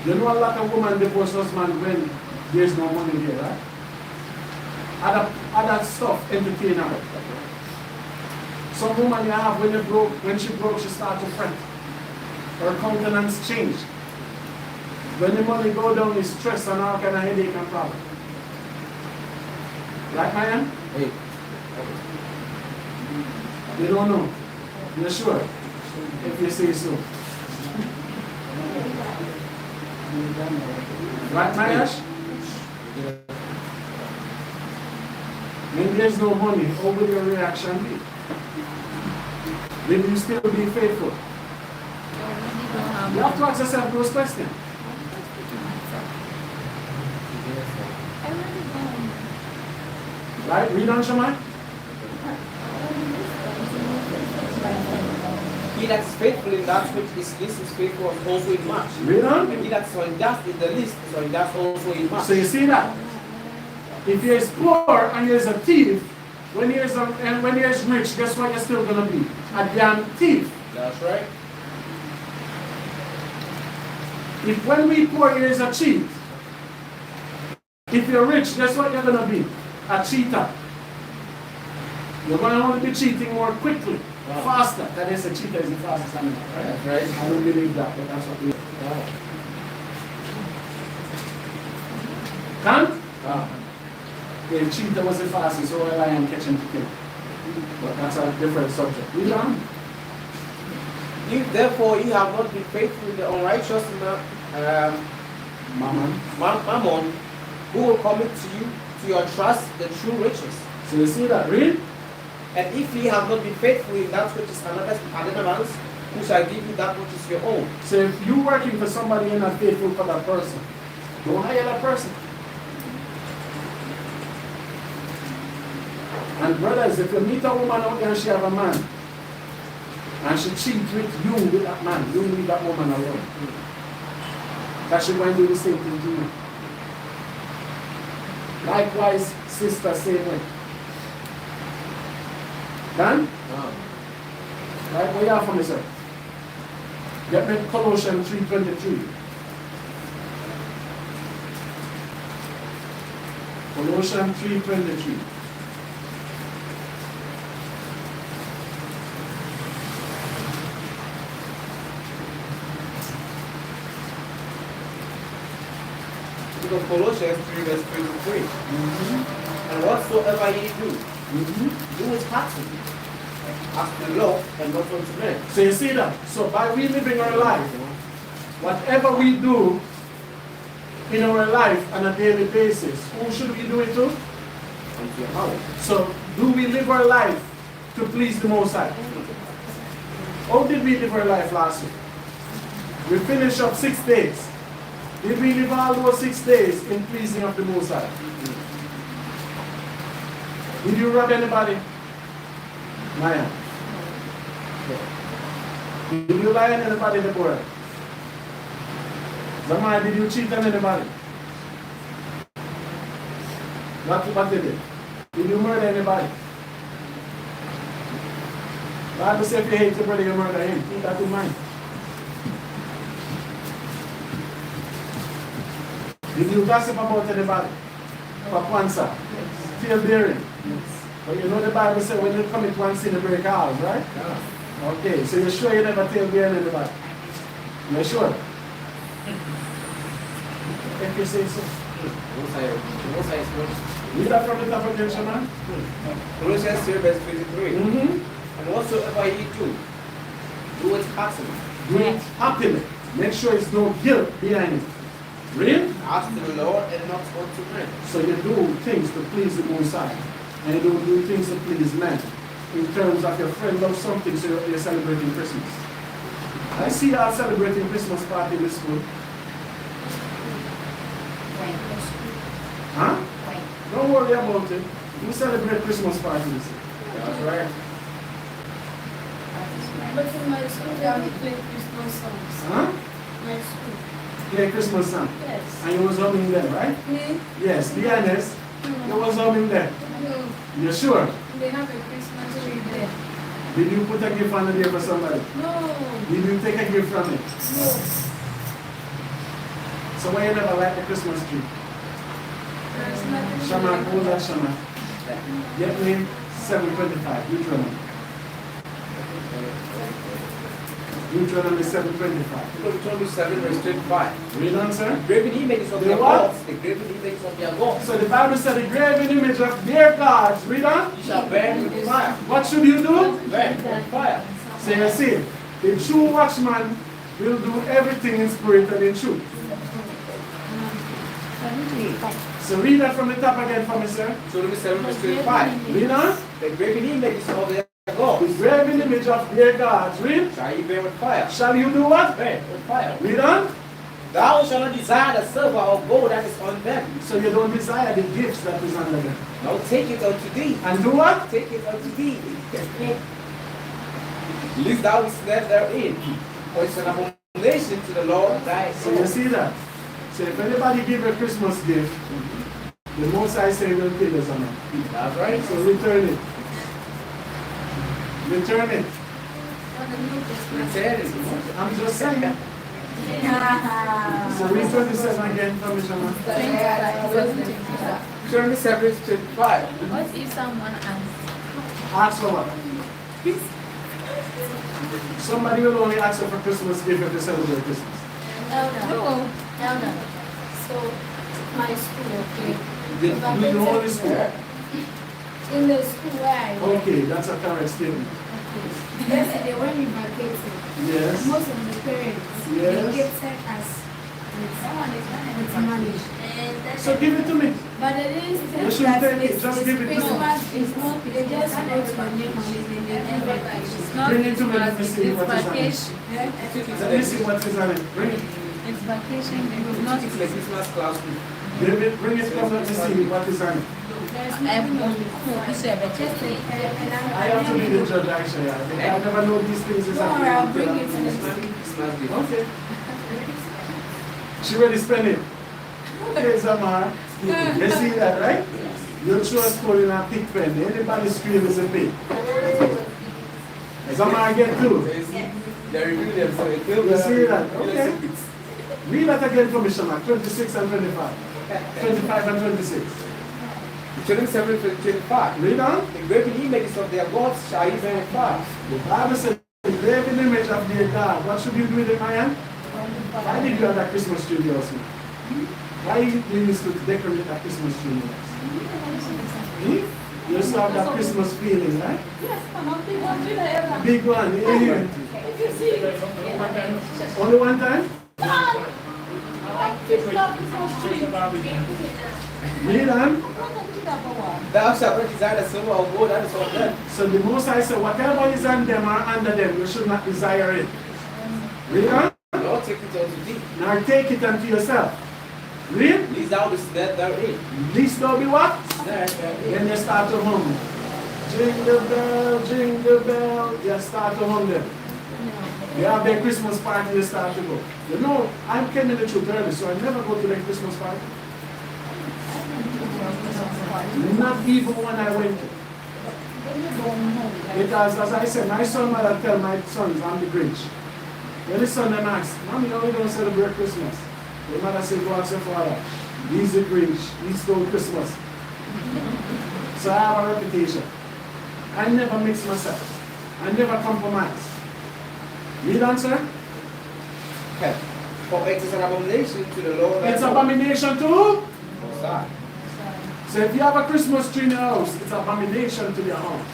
You know a lot of women divorce husband when there's no money there, right? Other stuff entertain her. Some woman you have when she broke, she starts to fret. Her countenance changed. When the money go down, it's stress and all kind of headache and problem. Right, man? Hey. You don't know. You're sure? If you say so. Right, Mayash? When there's no money, how will your reaction be? Will you still be faithful? You have to ask yourself those questions. Right? Read on, Shaman. He that is faithful in that which is least is faithful also in much. Read on. And he that is unjust in the least is unjust also in much. So you see that? If he is poor and he is a thief, when he is rich, guess what you're still gonna be? A damn thief. That's right. If when we poor he is a cheat, if you're rich, guess what you're gonna be? A cheater. You're gonna only be cheating more quickly, faster. That is, a cheater is the fastest animal, right? That's right. I don't believe that, but that's what we Can? The cheater was the fastest, so I am catching to kill. But that's a different subject. We done? If therefore you have not been faithful in the unrighteous mammon, who will commit to you, to your trust, the true riches? So you see that, read? And if ye have not been faithful in that which is another man's, who shall give you that which is your own? So if you're working for somebody and not faithful for that person, don't hire that person. And brothers, if you meet a woman out there and she have a man, and she cheats with you with that man, you leave that woman alone. That she going to do the same thing to you. Likewise, sister, same way. Done? Right, what you have for me, sir? Get me Colossians 3:23. Colossians 3:23. Book of Colossians 3 verse 23. And whatsoever ye do, do it heartily, as the Lord and not unto men. So you see that? So by we living our life, whatever we do in our life on a daily basis, who should we do it to? Unto Yahawah. So do we live our life to please the Most High? How did we live our life last week? We finished up 6 days. Did we live all those 6 days in pleasing of the Most High? Did you rob anybody? Maya. Did you lie on anybody in the world? Zamaya, did you cheat on anybody? What did you? Did you murder anybody? Bible says if you hate your brother, you murder him. Keep that in mind. Did you gossip about anybody? Pakwansa? Yes. Tail bearing? Yes. But you know the Bible says when you commit one sin, you break all, right? Yeah. Okay, so you're sure you never tail bearing anybody? You're sure? If you say so. Read that from the top of the man. Colossians 3 verse 23. And whatsoever ye do it heartily. Do it happily. Make sure it's no guilt behind it. Read? As to the Lord and not unto men. So you do things to please the Most High. And you don't do things to please men. In terms of your friend loves something, so you're celebrating Christmas. I see y'all celebrating Christmas party in the school. Huh? Don't worry about it. We celebrate Christmas parties. That's right. But in my school, they only play Christmas songs. Huh? My school. Play Christmas song. Yes. And you was humming them, right? Me? Yes, be honest. You was humming them. No. You're sure? They have a Christmas tree there. Did you put a gift on the day for somebody? No. Did you take a gift from it? No. So why you never light the Christmas tree? There's nothing. Shaman, who's that Shaman? Get me 725. You tell me. Deuteronomy 7:25. Deuteronomy 7 verse 25. Read on, sir. The graven images of The their what? gods. The graven images of their gods. So the Bible said the graven image of their gods. Read on. You shall burn with fire. What should you do? Burn with fire. So you see, the true watchman will do everything in spirit and in truth. So read that from the top again for me, sir. Deuteronomy 7 verse 25. Read on. The graven images of their The gods. graven image of their gods. Read. Shall you burn with fire? Shall you do what? Burn with fire. Read on. Thou shalt not desire the silver or gold that is on them. So you don't desire the gifts that is under them. Now take it unto thee. And do what? Take it unto thee. Lest thou be snared therein. For it's an abomination to the Lord thy So you God. see that? So if anybody give a Christmas gift, the Most High say will kill us on it. That's right. So return it. Return it. Return it. I'm just saying. So read 27 again, Commissioner. Deuteronomy 7 verse 25. What if someone asks? Ask for what? Somebody will only ask for Christmas gift if they celebrate Christmas. Elder. Elder. So, my school, okay? You do only school. In the school where I work, Okay, that's a correct statement. yesterday when we vacated, Yes. most of the parents, Yes. they gifted us with money. So give it to me. But it is You shouldn't take it, just give it to me. Christmas is not, they just wrote your name on it and they never It's not Bring it to me, let me Christmas, see it's what is on it. vacation. Let me see what is on it. Bring it. It's vacation, it was not It's like Christmas classroom. Bring it, come let me see what is on it. I have to be the judge actually. I never know these things is Don't worry, I'll bring it to happening. the Christmas gift. Okay. She ready to spend it. Okay, Zamar. You see that, right? You throw a skull in a pig pen. Anybody scream is a pig. Zamar get two. They review them, so they kill You see that? them. Okay. Read that again for me, Shama. 26 and 25. 25 and 26. Deuteronomy 7 verse 25. Read on. The graven images of their gods shall you burn with fire. The Bible says, the graven image of their God. What should you do with it, Mayan? Why did you have that Christmas tree in your house? Why you used to decorate that Christmas tree in your house? You still have that Christmas feeling, right? Yes, I'm a big one with the Big one, yeah. If you see, Only one time? Read on. Thou shalt not desire the silver or gold that is on them. So the Most High said, whatever is on them or under them, you should not desire it. Read on. Lord, take it unto thee. Now take it unto yourself. Read. Lest thou be snared therein. Least thou be what? Snared therein. Then you start to hum. Jingle bell, jingle bell. You start to hum them. You have their Christmas party, you start to go. You know, I'm telling the truth early, so I never go to their Christmas party. Not even when I went to. Because as I said, my son mother tell my sons I'm the Grinch. When the son them ask, Mommy, how are we going to celebrate Christmas? The mother said, go ask your father. He's the Grinch. He stole Christmas. So I have a reputation. I never mix myself. I never compromise. Read on, sir. Okay. For it is an abomination to the Lord. thy It's God. abomination to who? Most High. So if you have a Christmas tree in your house, it's abomination to your house.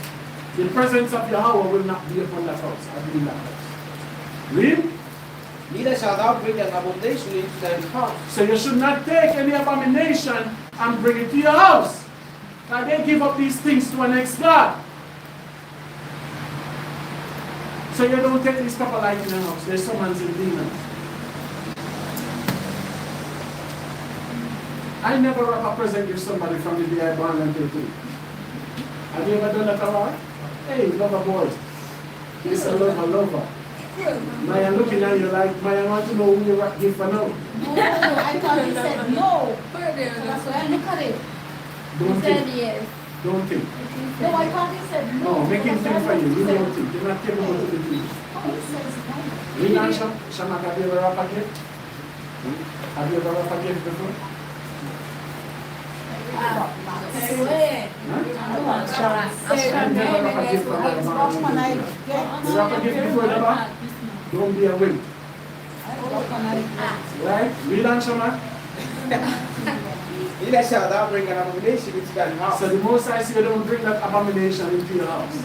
The presence of YAHAWAH will not be upon that house. I believe that house. Read. Neither shalt thou bring an abomination into thine house. So you should not take any abomination and bring it to your house. Now they give up these things to an ex-God. So you don't take these couple like in your house. There's summons and demons. I never wrap a present give somebody from the day I born until today. Have you ever done that around? Hey, lover boy. It's a lover. Maya looking at you like, Maya want to know who you give for now. no, I thought he said no. That's why I look at it. Don't think. yes. Don't think. No, I thought he said no. No, make him think for you. You don't think. You're not capable to do it. Oh, he says no. Read on, Shamak, have you ever wrapped a gift? Have you ever wrapped a gift before? I swear. Huh? Watchman, I get. You wrap a gift before the bar? Don't be a wimp. Right? Read on, Shama. He that shall thou bring an abomination into thine house. So the Most High said, don't bring that abomination into your house.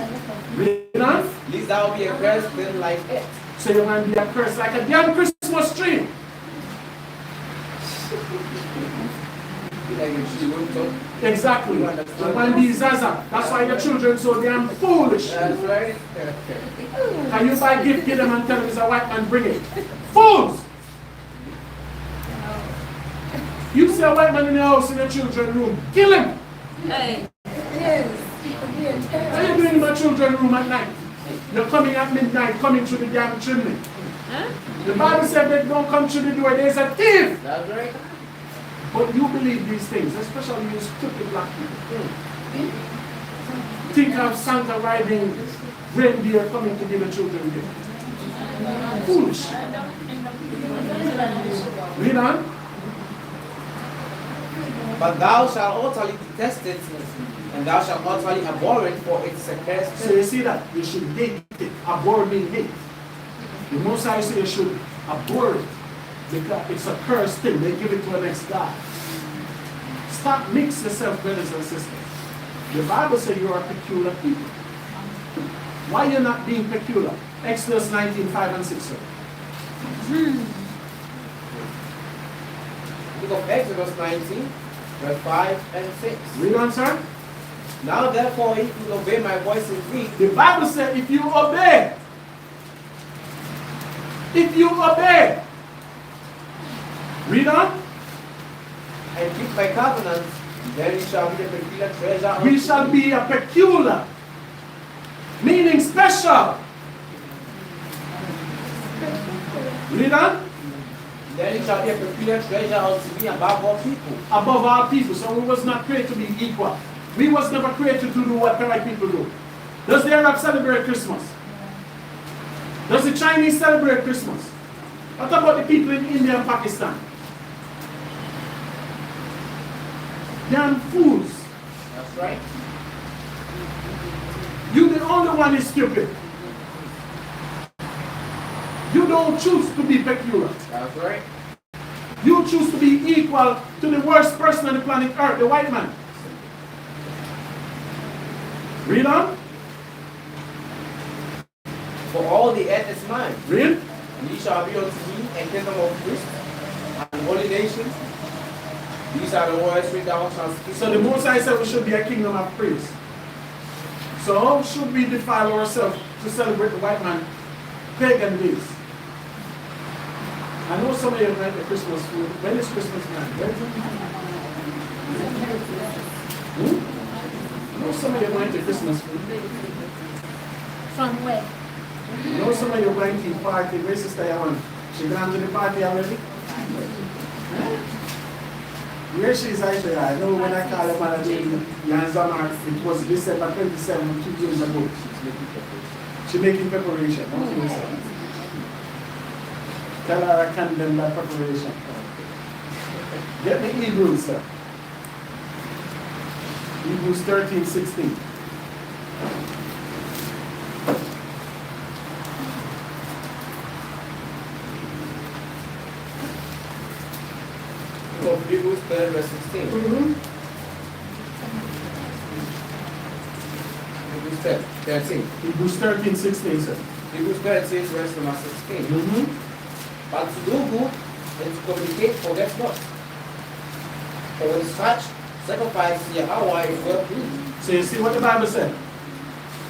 Read on. Lest thou be a cursed then like it. So you want to be a curse like a damn Christmas tree. Like if she wouldn't talk. Exactly. You want to be Zaza. That's why your children so damn foolish. That's right. Can you buy gift, give them and tell them it's a white man, bring it? Fools! You see a white man in your house in your children's room, kill him! Hey. What are you doing in my children's room at night? You're coming at midnight, coming through the damn chimney. Huh? The Bible said they don't come through the door, there's a thief! That's right. But you believe these things, especially you stupid black people. Think of Santa riding reindeer coming to give the children gifts. Foolish. Read on. But thou shalt utterly detest it, and thou shalt utterly abhor it, for it is a curse. So you see that? You should hate it. Abhor means hate. The Most High say you should abhor it. Because it's a cursed thing. They give it to an ex-God. Stop mix yourself, brothers and sisters. The Bible says you are peculiar people. Why are you not being peculiar? Exodus 19, 5 and 6. Sir. Book of Exodus 19, verse 5 and 6. Read on, sir. Now therefore, if you obey my voice in me, The Bible said if you obey, read on. and keep my covenants, then you shall be a peculiar treasure. We shall be a peculiar, meaning special. Read on. Then it shall be a peculiar treasure unto me above all people. Above all people. So we was not created to be equal. We was never created to do what the white people do. Does the Arab celebrate Christmas? Does the Chinese celebrate Christmas? What about the people in India and Pakistan? Damn fools. That's right. You the only one is stupid. You don't choose to be peculiar. That's right. You choose to be equal to the worst person on the planet Earth, the white man. Read on. For all the earth is mine. Read. And ye shall be unto me a kingdom of priests and holy nations. These are the words which thou shalt speak. So the Most High said we should be a kingdom of priests. So how should we defile ourselves to celebrate the white man pagan days? I know some of you like the Christmas food. When is Christmas time? When is it? I know some of you like the Christmas food. From where? I know some of you like the party. Where's Sister Yawan? She gone to the party already? Where she's actually, I know when I called her manager in Yanzana, it was December 27, 2 years ago. She's making preparation. Okay. Tell her I condemn that preparation. Get me Hebrews, sir. Hebrews 13, 16. Of Hebrews 10, verse 16. Hebrews 10, 13. Hebrews 13, 16, sir. Hebrews 13, verse number 16. But to do good and to communicate, forget not. For with such sacrifice, YAHAWAH is well pleased. So you see what the Bible said?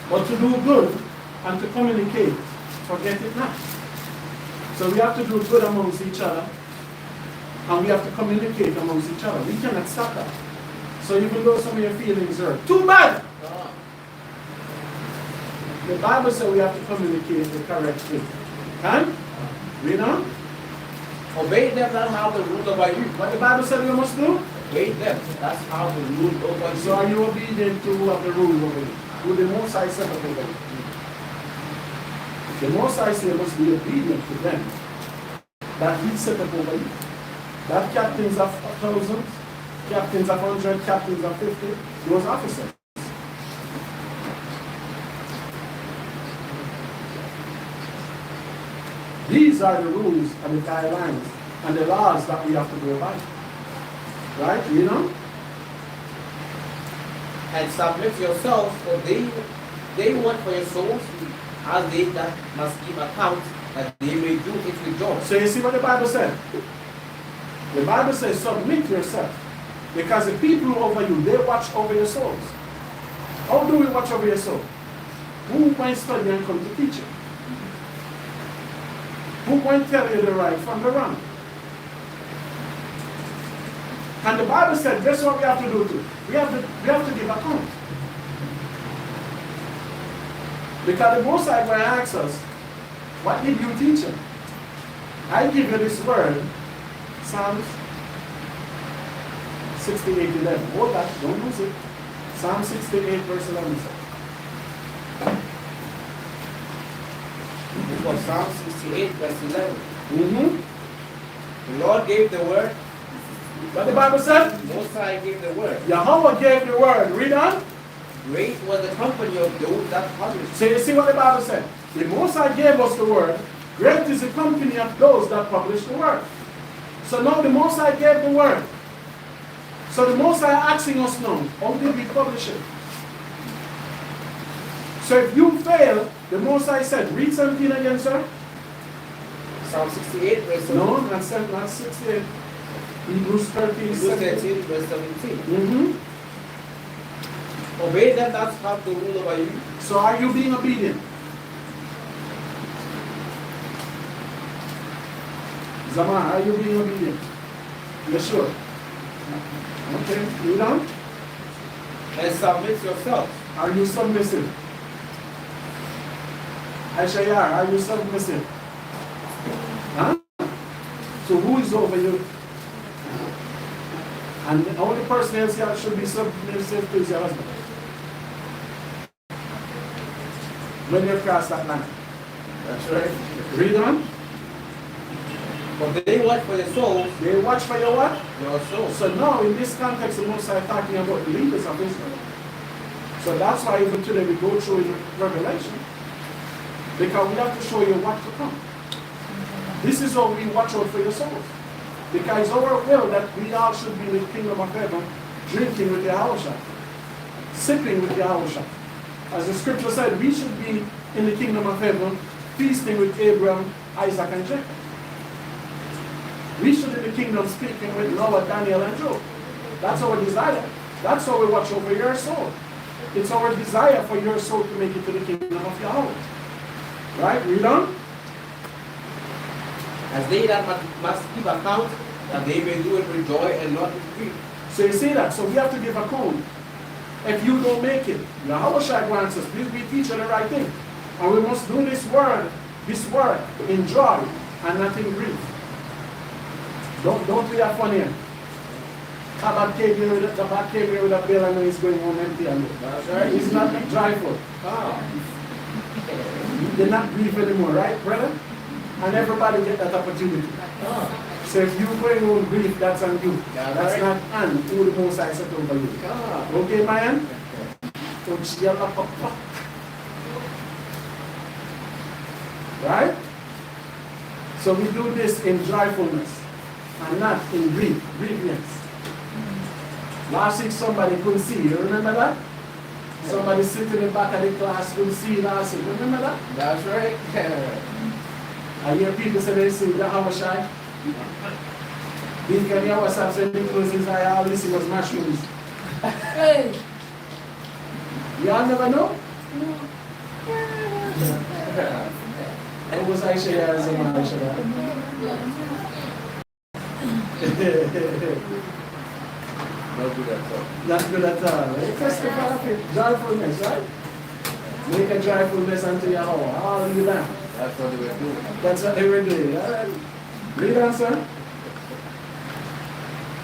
But to do good and to communicate, forget it not. So we have to do good amongst each other. And we have to communicate amongst each other. We cannot stop that. So even though some of your feelings are too bad, the Bible says we have to communicate the correct way. Can? Read on. Obey them that have the rule over you. What the Bible said we must do? Obey them. That's how the rule over you. So are you obedient to who have the rule over you? Who the Most High set up over you? The Most High said must be obedient to them that He set up over you. That captains of thousands, captains of 100, captains of 50, those officers. These are the rules and the guidelines and the laws that we have to go by. Right? You know? And submit yourselves, for they want for your souls, as they that must give account, that they may do it with joy. So you see what the Bible said? The Bible says submit yourself. Because the people over you, they watch over your souls. How do we watch over your soul? Who might study and come to teach you? Who might tell you the right from the wrong? And the Bible said, guess what we have to do too? We have to give account. Because the Most High going to ask us, what did you teach him? I give you this word, Psalms 68:11. Hold that, don't lose it. Psalm 68, verse 11. It was Psalm 68, verse 11. Mm-hmm. The Lord gave the word. What the Bible said? Most High gave the word. Yahawah gave the word. Read on. Great was the company of those that published. So you see what the Bible said? The Most High gave us the word. Great is the company of those that publish the word. So now the Most High gave the word. So the Most High asking us now, how did we publish it? So if you fail, the Most High said, read 17 again, sir. Psalm 68, verse 17. No, not 68. Hebrews 13, Hebrews 17. 13, verse 17. Mm-hmm. Obey them that have the rule over you. So are you being obedient? Zama, are you being obedient? You're sure? Okay, read on. And submit yourselves. Are you submissive? Aishayar, are you submissive? Huh? So who is over you? And the only person else here should be submissive to is your husband. When you cross that line. That's right. Read on. But they watch for your souls. They watch for your what? Your souls. So now in this context, the Most High talking about the leaders of Israel. So that's why even today we go through in Revelation. Because we have to show you what to come. This is how we watch out for your souls. Because it's our will that we all should be in the kingdom of heaven, drinking with YAHAWAH, sipping with YAHAWAH. As the scripture said, we should be in the kingdom of heaven, feasting with Abraham, Isaac, and Jacob. We should in the kingdom speaking with Noah, Daniel, and Job. That's our desire. That's how we watch over your soul. It's our desire for your soul to make it to the kingdom of Yahweh. Right? Read on. As they that must give account, that they may do it with joy and not with grief. So you see that? So we have to give account. If you don't make it, YAHAWAH wants us, please be teaching the right thing. And we must do this work in joy and not in grief. Don't be a funny. The bad came here with a bill and he's going home empty handed. That's right. He's not joyful. They're not grief anymore, right, brother? And everybody get that opportunity. So if you bring home grief, that's on you. That's not on who the Most High set over you. Okay, man? Right? So we do this in joyfulness and not in griefness. Last week somebody couldn't see. You remember that? Somebody sitting in the back of the class couldn't see last week. Remember that? That's right. I hear people say they see YAHAWAH. These guys YAHAWAH said they close his eye, all this was mushrooms. Hey. Y'all never know? No. What was Aisha as a man? Not good at all. Not good at all. They testify of it. Joyfulness, right? Make a joyfulness unto Yahawah. All in the land. That's what they were doing. That's what they were doing. All right. Read on, sir.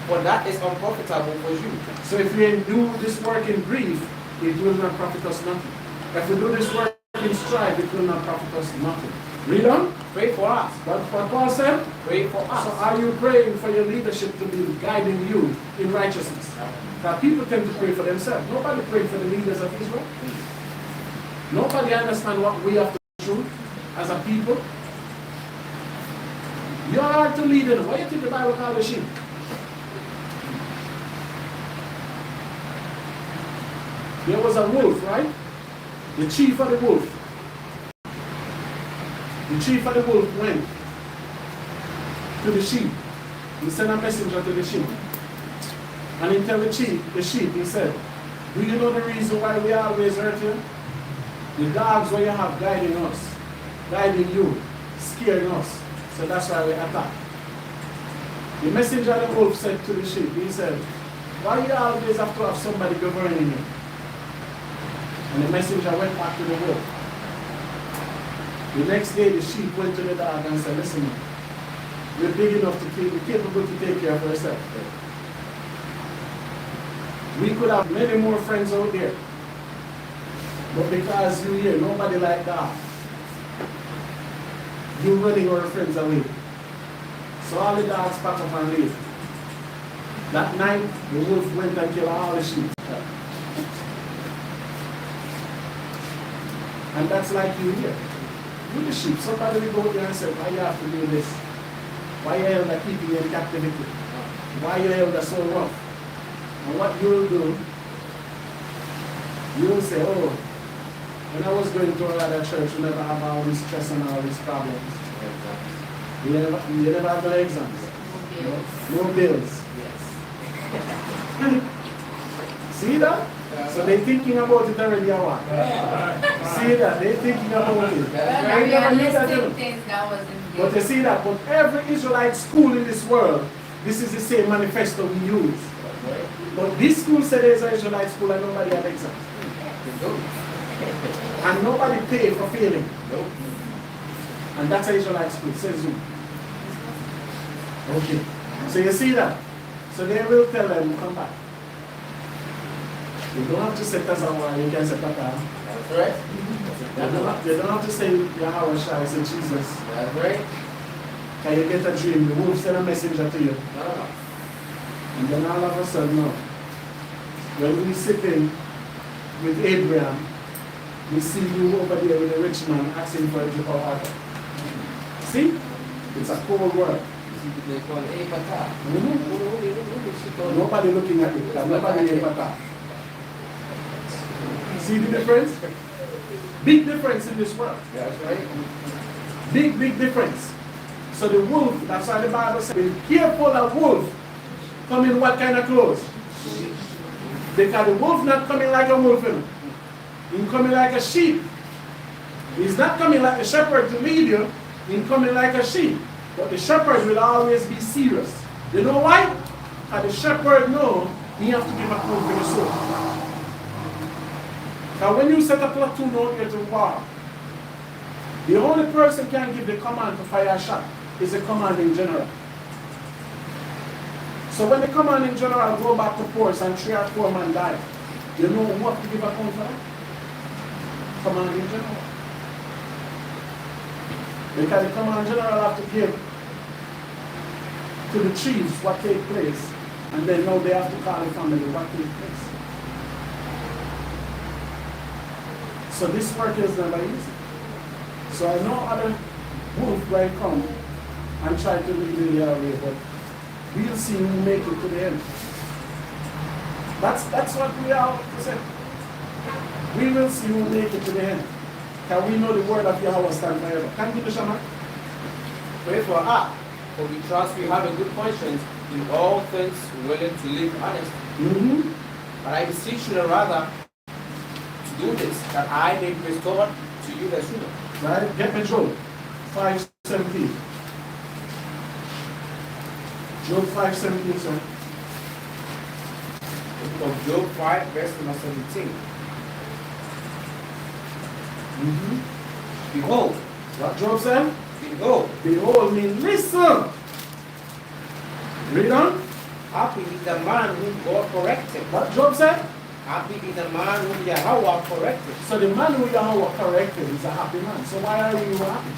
But that is unprofitable for you. So if we do this work in grief, it will not profit us nothing. If we do this work in strife, it will not profit us nothing. Read on. Pray for us. What Paul said? Pray for So us. are you praying for your leadership to be guiding you in righteousness? Now people tend to pray for themselves. Nobody prayed for the leaders of Israel. Nobody understands what we have to do as a people. You are to lead them. Why do you think the Bible called the sheep? There was a wolf, right? The chief of the wolf. The chief of the wolf went to the sheep. He sent a messenger to the sheep. And he tell the sheep, he said, do you know the reason why we always hurt you? The dogs where you have guiding us, guiding you, scaring us. So that's why we attack. The messenger of the wolf said to the sheep, he said, why you always have to have somebody governing you? And the messenger went back to the wolf. The next day the sheep went to the dog and said, listen, we're big enough to be capable to take care of ourselves. We could have many more friends out there. But because you're here, nobody like that. You're running our friends away. So all the dogs pack up and leave. That night, the wolf went and killed all the sheep. And that's like you here. You're the sheep. Somebody will go there and say, why you have to do this? Why your elder keeping you in captivity? Why your elder so rough? And what you will do, you will say, oh, when I was going to another church, we never have all this stress and all these problems. You never have no exams. No bills. See that? So they're thinking about it already, YAHAWAH. See that? They're thinking about it. Very realistic things that was in But you see that? But every Israelite school in this world, this is the same manifesto we use. But this school said there's an Israelite school and nobody had exams. And nobody paid for failing. And that's an Israelite school, says you. Okay. So you see that? So they will tell them, come back. You don't have to say Tazawa, you can say Tata. That's right. You don't have to say YAHAWAH, say Jesus. That's right. Can you get a dream? The wolf send a messenger to you. No. And then all of a sudden, no. When we sitting with Abraham, we see you over there with a rich man asking for a drip of water. See? It's a cold world. They call it Apata. Nobody looking at it. Nobody Apata. See the difference? Big difference in this world. That's right. Big difference. So the wolf, that's why the Bible says, be careful of wolf. Come in what kind of clothes? Because the wolf not coming like a wolf. He's coming like a sheep. He's not coming like a shepherd to lead you. He's coming like a sheep. But the shepherd will always be serious. You know why? Because the shepherd knows he have to give a food for the soul. Now when you set a platoon out here to war, the only person can give the command to fire a shot is the commanding general. So when the commanding general go back to force and 3 or 4 men die, you know what to give account for that? Commanding general. Because the commanding general have to give to the chiefs what take place, and then now they have to call the family what take place. So this work is never easy. So I know other wolf will come and try to lead in their way, but we'll see who make it to the end. That's what we are saying. We will see who make it to the end. Can we know the word of YAHAWAH stand forever? Can you do Shaman? Pray for us, for we trust we have a good conscience in all things, willing to live honest. But I beseech you rather to do this, that I may be restored to you the sooner. Right? Get me Job 5:17. Job 5:17, sir. The book of Job 5, verse number 17. Behold, What Job said? behold, Behold me, listen. Read on. happy is the man whom God corrected. What Job said? Happy is the man whom YAHAWAH corrected. So the man who YAHAWAH corrected is a happy man. So why are you happy?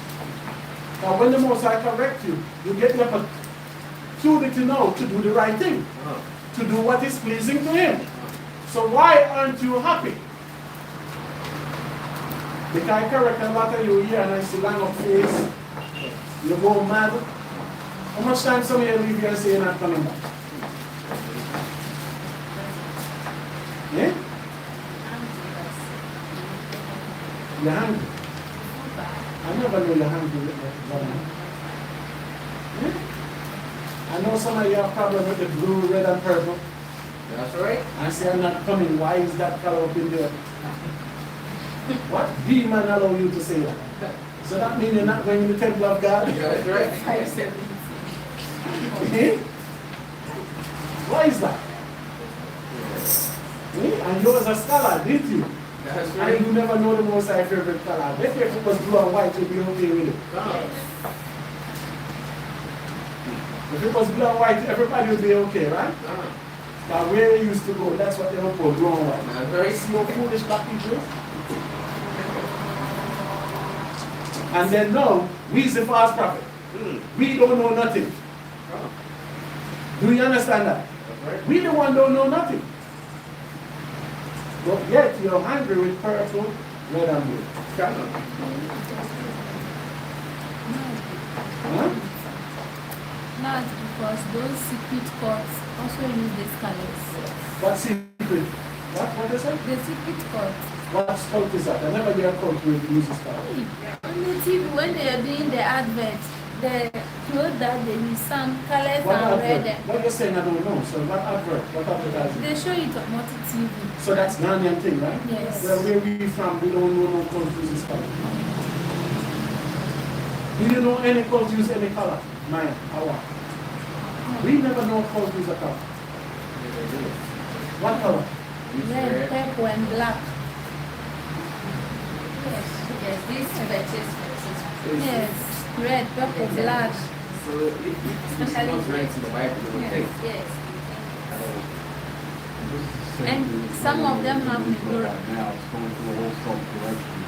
Now when the Most High correct you, you get the opportunity now to do the right thing. To do what is pleasing to Him. So why aren't you happy? Because I correct a lot of you here and I see long of face. You go mad. How much time some of you leave here and say you're not coming back? Yeah? You're hungry. I never know you're hungry. Yeah? I know some of you have problem with the blue, red, and purple. That's right. I say I'm not coming. Why is that color up in there? What demon allow you to say that? So that means you're not going to the temple of God? That's right. Eh? Why is that? Eh? And you was a scholar, didn't you? That's And right. you never know the most High favorite color. Let's say if it was blue and white, you'd be okay with it. If it was blue and white, everybody would be okay, right? Now where they used to go, that's what they would call blue and white. That's right. See how foolish black people? And then now, we is the false prophet. We don't know nothing. Do you understand that? We the one don't know nothing. But yet you're hungry with purple, red and blue. Huh? Not because those secret courts also use these colors. What secret? What is it? The secret courts. What cult is that? I never hear a cult with uses color. On the TV, when they are doing the advert, the clothes that they use, some colors What are red. advert? What you're saying I don't know. So what advert? What advertising? They show it on multi TV. So that's Ghanaian thing, right? Yes. Well, where we from, we don't know no cult uses color. Do you know any cult use any color? Mine, our. We never know cult use a color. What color? Red, purple, and black. Yes, these verses. Yes, red, purple, black. So it's not right in the Bible, you would think. Yes. And some of them have Now menorah. it's going through a whole self-correction.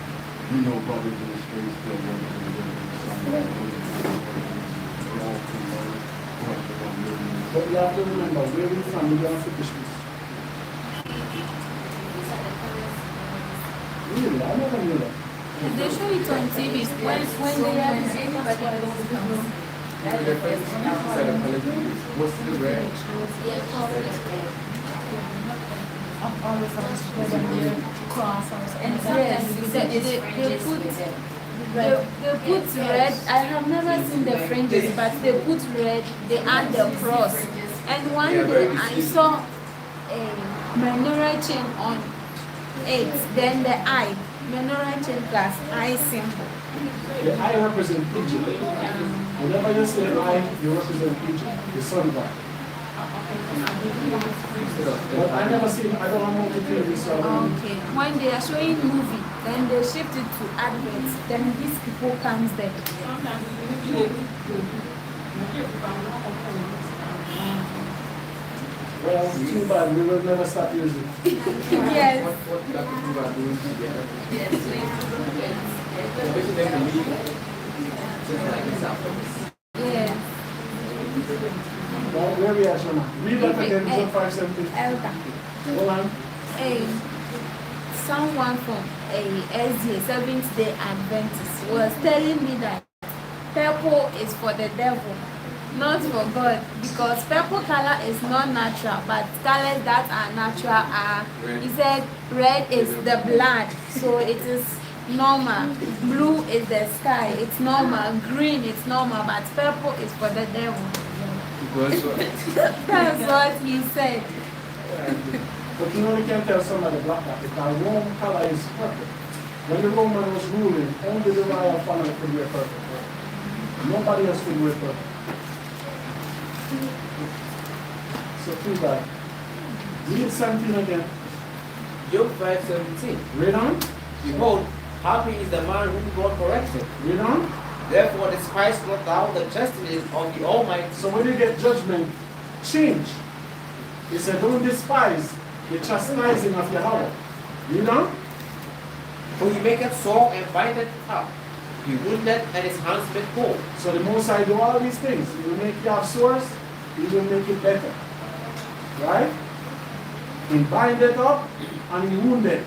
You know, brothers in the streets still working with But you have to remember, where we from, we don't finish this. Really? I never knew that. They show it on TV when they have The first set of colors we use, mostly red. And Yes, sometimes they put red. I have never seen the fringes, but they put red. They add the cross. And one day I saw a menorah chain on it. Then the eye, menorah chain plus eye symbol. The eye represents pigeon. Whenever you say eye, you represent pigeon, the sun god. But I never seen, I don't know the TV, so I don't know. Okay. When they are showing movie, then they shift it to adverts. Then these people comes there. Well, too bad, we will never stop using it. Yes. What black people are doing together. Yes, Making them believe just like examples. Yes. Well, where we are, Shona? Read that again, John 5:17. Elder. Hold on. Someone from a SDA, Seventh Day Adventist, was telling me that purple is for the devil, not for God, because purple color is not natural, but colors that are natural are, he said, red is the blood, so it is normal. Blue is the sky, it's normal. Green is normal, but purple is for the devil. Because That's what he said. But you only can tell somebody black that because Rome color is purple. When the Roman was ruling, only the royal family could wear purple. Nobody else could wear purple. So too bad. Read 17 again. Job 5:17. Read on. Behold, happy is the man whom God corrected. Read on. Therefore despise not thou the chastening of the Almighty. So when you get judgment, change. He said, don't despise the chastising of Yahawah. You know? For he maketh sore and bindeth up. He wounded and his hands made whole. So the Most High do all these things. He will make you have sores, He will make it better. Right? He bind it up and He wound it.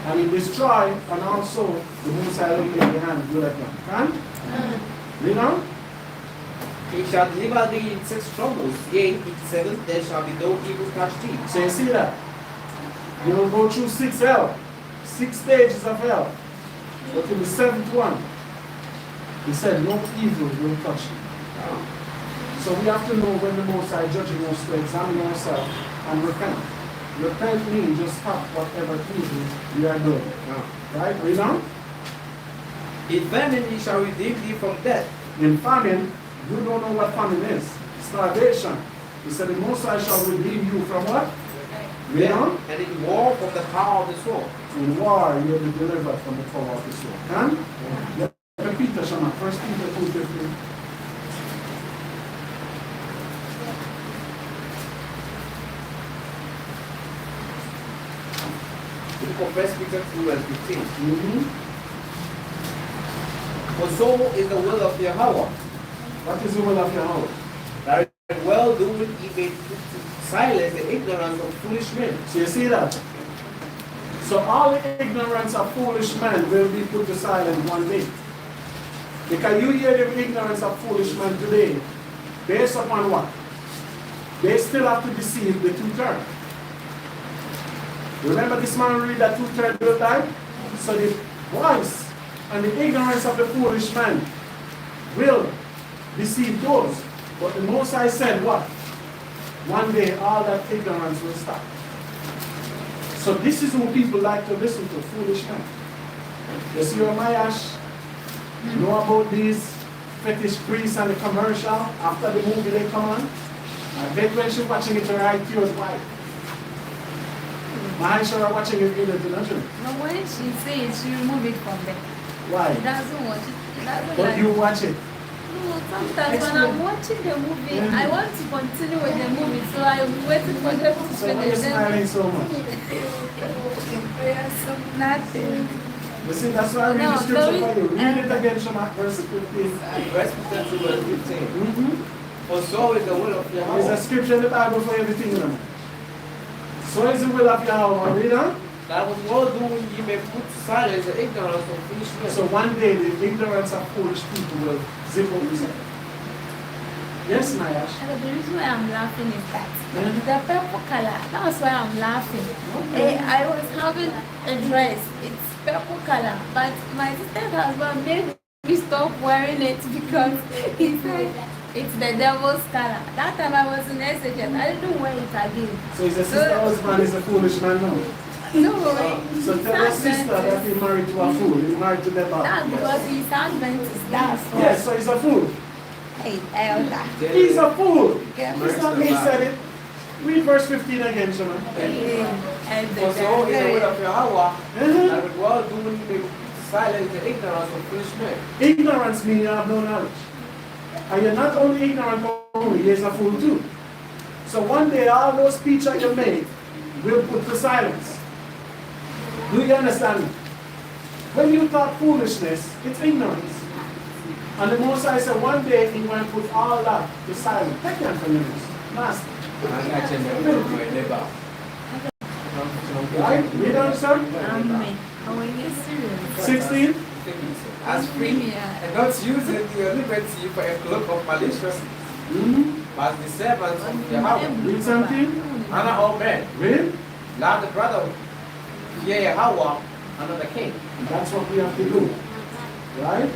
And He destroy, and also the Most High will make the hand do that one. Can? You know? He shall deliver thee in 6 troubles, yea, in 7 there shall be no evil touch thee. So you see that? You will go through 6 hell, 6 stages of hell. But in the 7th one, he said, no evil will touch you. So we have to know when the Most High judging us to examine ourselves and repent. Repent means just stop whatever evil we are doing. Right? Read on. In famine he shall redeem thee from death. In famine, you don't know what famine is. Starvation. He said, the Most High shall redeem you from what? Read on. And in war from the power of the sword. In war, you will be delivered from the power of the sword. Huh? Yeah. Peter, Shama, 1 Peter 2:15. Book of 1 Peter 2 verse 15. For so is the will of Yahawah. What is the will of Yahawah? That in well doing he may put to silence the ignorance of foolish men. So you see that? So all the ignorance of foolish men will be put to silence one day. Because you hear the ignorance of foolish men today, based upon what? They still have to deceive the 2/3. Remember this man read that 2/3 will die? So the voice and the ignorance of the foolish man will deceive those. But the Most High said what? One day all that ignorance will stop. So this is who people like to listen to, foolish men. You see your Mayash know about these fetish priests and the commercial after the movie they come on? I bet when she's watching it, her eye tears white. My eyes are watching it in the television. No, when she says she remove it from there. Why? She doesn't watch it. She doesn't But like you watch it. No, sometimes when I'm watching the movie, I want to continue with the movie, so I'm waiting for them to So why are you finish. smiling so much? Nothing. You see, that's why I read No, the scripture no, for you. Read it again, Shema, verse 15. 1 Peter 2 verse 15. For so is the will of There's a Yahawah. scripture in the Bible for everything, you know. So is the will of Yahweh. Read on. That with well doing ye may put to silence the ignorance of foolish men. So one day the ignorance of foolish people will zip up this. Yes, Nayash. And the reason why I'm laughing is that the purple color, that's why I'm laughing. I was having a dress, it's purple color, but my sister's husband made me stop wearing it because he said it's the devil's color. That time I was in SHS, I didn't wear it again. So his sister husband is a foolish man now. No, So tell your sister that he's married to a fool. He's married to the that's Bible. because he's Adventist, that's why. Yes, so he's a fool. Hey, elder. He's a fool. Careful. It's not me said it. Read verse 15 again, Shema. Hey, For so is the will of Yahawah. Mhm. That with well doing ye may put to silence the ignorance of foolish men. Ignorance means you have no knowledge. And you're not only ignorant, only you're a fool too. So one day all those speech that you made will put to silence. Do you understand? When you talk foolishness, it's ignorance. And the Most High said one day he will put all that to silence. Take them from your nose. Master. Right? Read on, sir. Amen. Oh, are you serious? 16. As free and not using your liberty for a cloak of maliciousness, but the servants of Yahawah. Read something. Honor all men. Read. Love the brother. Fear Yahawah. Honor the king. That's what we have to do. Right?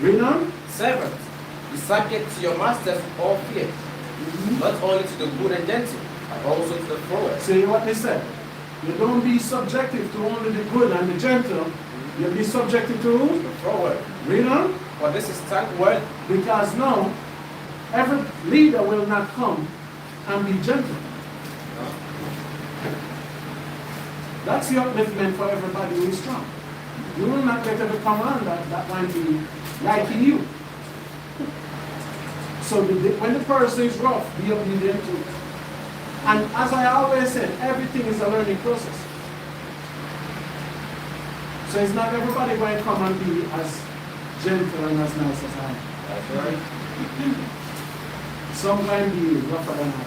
Read on. Servants, be subject to your masters with all fear, not only to the good and gentle, but also to the froward. See what they said. You don't be subjective to only the good and the gentle. You'll be subjective to who? The froward. Read on. For this is thank word. Because now, every leader will not come and be gentle. That's the upliftment for everybody who is strong. You will not get every command that might be liking you. So when the person is rough, be obedient to it. And as I always said, everything is a learning process. So it's not everybody going to come and be as gentle and as nice as I am. That's right. Some going to be rougher than I.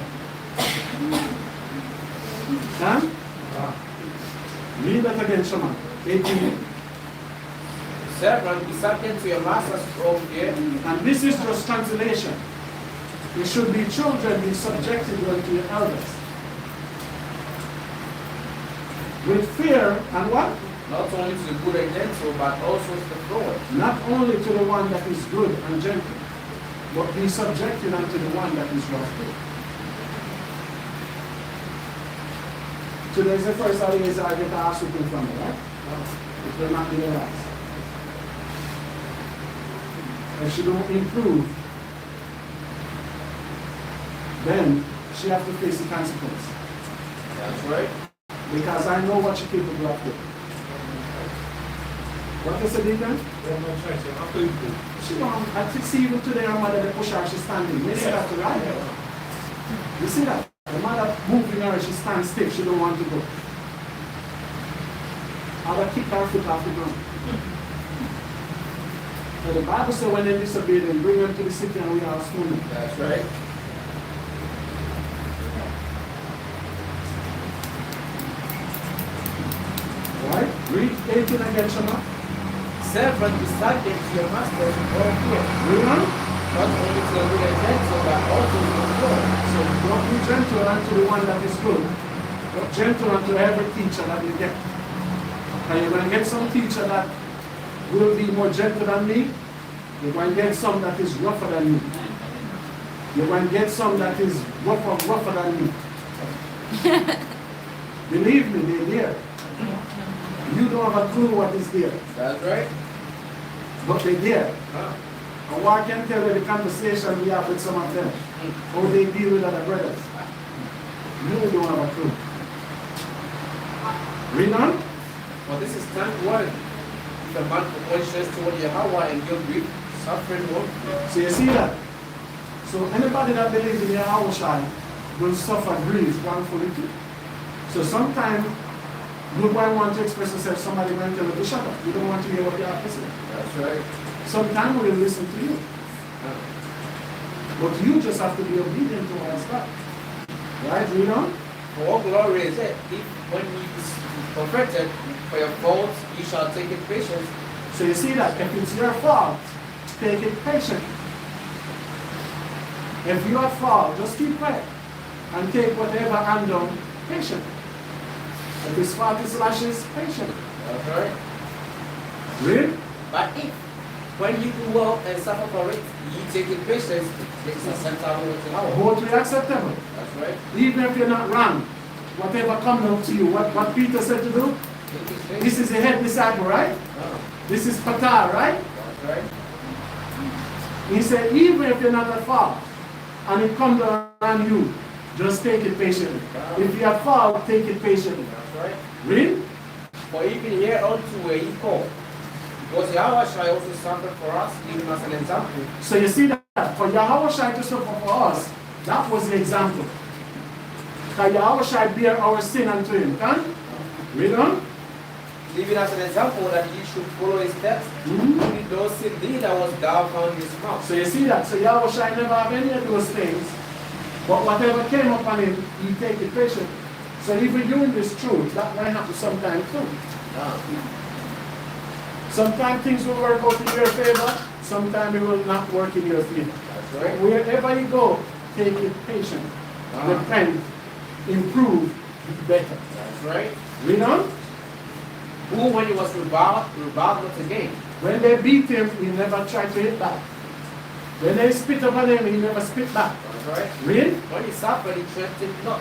Huh? Read that again, Shema. 18. Servant, be subject to your master's own fear. And this is just translation. It should be children be subjected unto your elders. With fear and what? Not only to the good and gentle, but also to the forward. Not only to the one that is good and gentle, but be subjected unto the one that is wrathful. Today's the first holiday I get asked to from me, right? It will not be the last. If she don't improve, then she has to face the consequence. That's right. Because I know what she's capable of doing. What is the difference? She don't. I see even today her mother they push her, she's standing. You see that right? You see that? The mother moving her, she stands stiff, she don't want to go. I will kick her foot off the ground. So the Bible says when they disobey them, bring them to the city and we are swooning. That's right. Right? Read 18 again, Shema. Servant, be subject to your masters in all fear. Read on. Not only to the good and gentle, but also to the forward. So don't be gentle unto the one that is good, but gentle unto every teacher that you get. And you're going to get some teacher that will be more gentle than me. You're going to get some that is rougher than me. You're going to get some that is rougher than me. Believe me, they're there. You don't have a clue what is there, That's right. but they're there. And what I can tell you the conversation we have with some of them, how they deal with other brothers. You don't have a clue. Read on. Well, this is thankworthy. If a man conscience toward YAHAWAH and guilt, grief, suffering, woe. So you see that? So anybody that believes in YAHAWAH will suffer grief wrongfully too. So sometimes you might want to express yourself, somebody might tell you to shut up. You don't want to hear what you have to say. That's right. Sometimes we'll listen to you. But you just have to be obedient to what's that. Right? Read on. For what glory is it, if when he is perfected, for your faults, you shall take it patience. So you see that if it's your fault, take it patiently. If you're at fault, just keep quiet and take whatever undone patiently. If his fault is lashes, patiently. That's right. Read. But if, when you do well and suffer for it, you take it patience, it's acceptable to our. Both will be acceptable. That's right. Even if you're not wrong, whatever comes out to you, what Peter said to do, Take it patience. this is the head disciple, right? This is Patar, right? That's right. He said, even if you're not at fault, and it comes around you, just take it patiently. If you are fault, take it patiently. That's right. Read. For even here unto were ye called. Because YAHAWAH shall also suffer for us, giving us an example. So you see that for YAHAWAH to suffer for us, that was the example. That YAHAWAH bear our sin unto him. Can? Read on. Leaving us an example that ye should follow his steps, even though sin did that was thou found in his mouth. So you see that. So YAHAWAH never have any of those things. But whatever came upon him, he take it patiently. So even you in this truth, that might happen sometime too. Sometimes things will work out in your favor, sometimes it will not work in your favor. That's right. Wherever you go, take it patiently. Repent, improve, be better. That's right. Read on. Who, when he was reviled not again. When they beat him, he never tried to hit back. When they spit upon him, he never spit back. That's right. Read. When he suffered, he threatened not.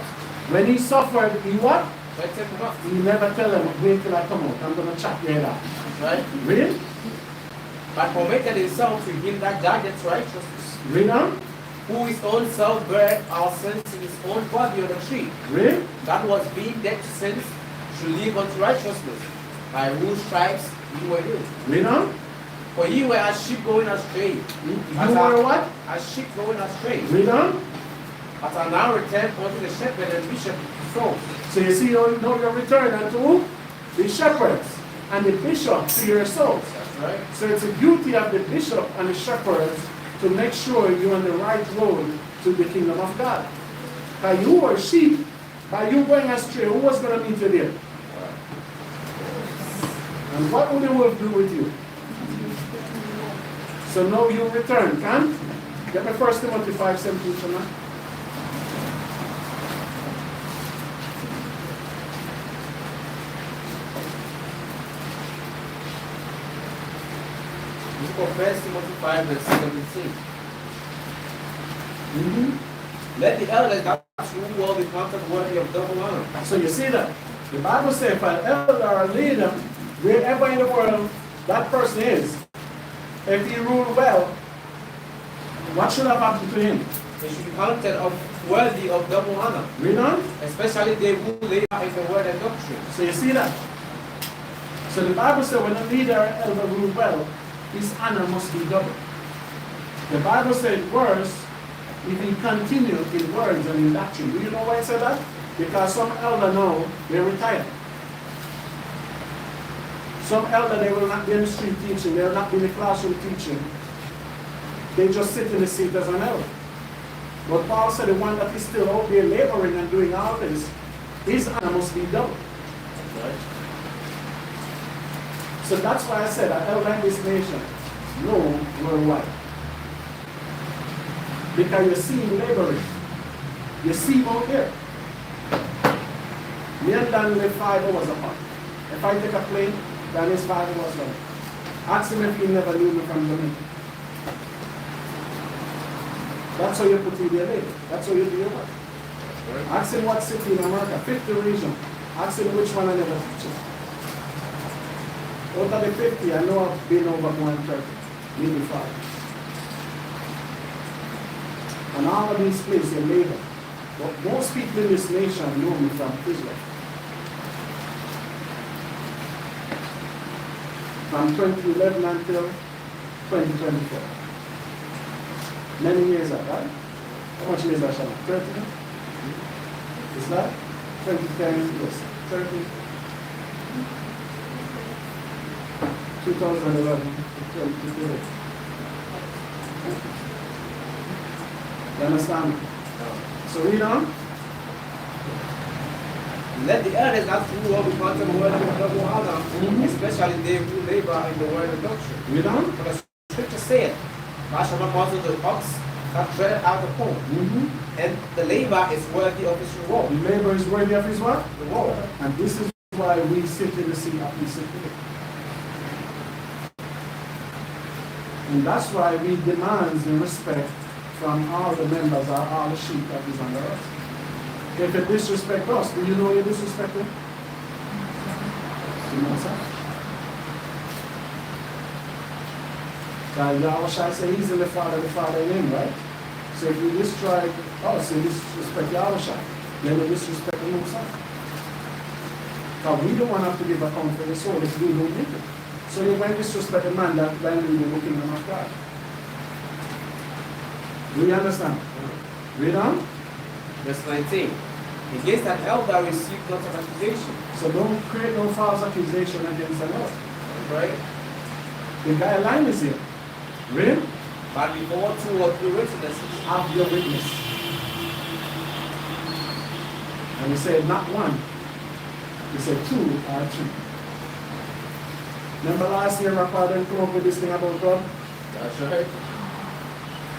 When he suffered, he what? Threatened not. He never tell them, wait till I come out, I'm going to chop your head off. Right? Read. But committed himself to him that judgeth righteousness, Read on. who his own self bare our sins in his own body on the tree, Read. that was being dead to sins, should live unto righteousness, by whose stripes you were healed. Read on. For ye were as sheep going astray. You were what? As sheep going astray. Read on. But are now returned unto the shepherd and bishop of souls. So you see, you know your return unto who? The shepherds and the bishop to your souls. That's right. So it's a duty of the bishop and the shepherds to make sure you're on the right road to the kingdom of God. By you were sheep, by you going astray, who was going to meet you there? And what would the wolf do with you? So now you return, can? Get me 1 Timothy 5:17 tonight. Book of 1 Timothy 5 verse 17. Let the elders that rule well be counted worthy of double honor. So you see that? The Bible says if an elder or a leader, wherever in the world that person is, if he rule well, what should have happened to him? They should be counted worthy of double honor. Read on. Especially they who labor in the word and doctrine. So you see that? So the Bible says when a leader or elder rule well, his honor must be double. The Bible said worse if he continue in words and in doctrine. Do you know why I said that? Because some elder now, they're retired. Some elder, they will not be in the street teaching, they will not be in the classroom teaching. They just sit in the seat as an elder. But Paul said the one that is still out there laboring and doing all this, his honor must be double. Right? So that's why I said an elder in this nation, no worldwide. Because you see him laboring. You see him out there. Me and Dan live 5 hours apart. If I take a plane, Dan is 5 hours long. Ask him if he never knew me from Jamaica. That's how you put in your labor. That's how you do your work. Ask him what city in America, 50 region. Ask him which one I never teach him. Out of the 50, I know I've been over 130, maybe 5. And all of these places are labor. But most people in this nation know me from Israel. From 2011 until 2024. Many years ago, right? How much years are that? 30? Is that? 2010, yes. 30. 2011, 2012. You understand? So read on. Let the elders not rule well be counted worthy of double honor, especially they who labor in the word and doctrine. Read on. For the scripture saith, thou shalt not muzzle the ox that treadeth out the corn. And the labor is worthy of his reward. The labor is worthy of his what? Reward. And this is why we sit in the seat of we sit today. And that's why we demand the respect from all the members or all the sheep that is under us. If they disrespect us, do you know you disrespect them? You know, sir? So Yahawaah say he's in the Father in him, right? So if you destroy us and disrespect Yahawaah, then we disrespect the Most High. Because we don't want to have to give account for the soul if we don't make it. So you won't disrespect the man that when we do the kingdom of God. Do you understand? Read on. Verse 19. Against an elder receive not an accusation. So don't create no false accusation against an elder. Right? The guideline is here. Read. But before 2 or 3 witnesses, Have your witness. And he said not one. He said 2 or 3. Remember last year my father came up with this thing about God? that's right.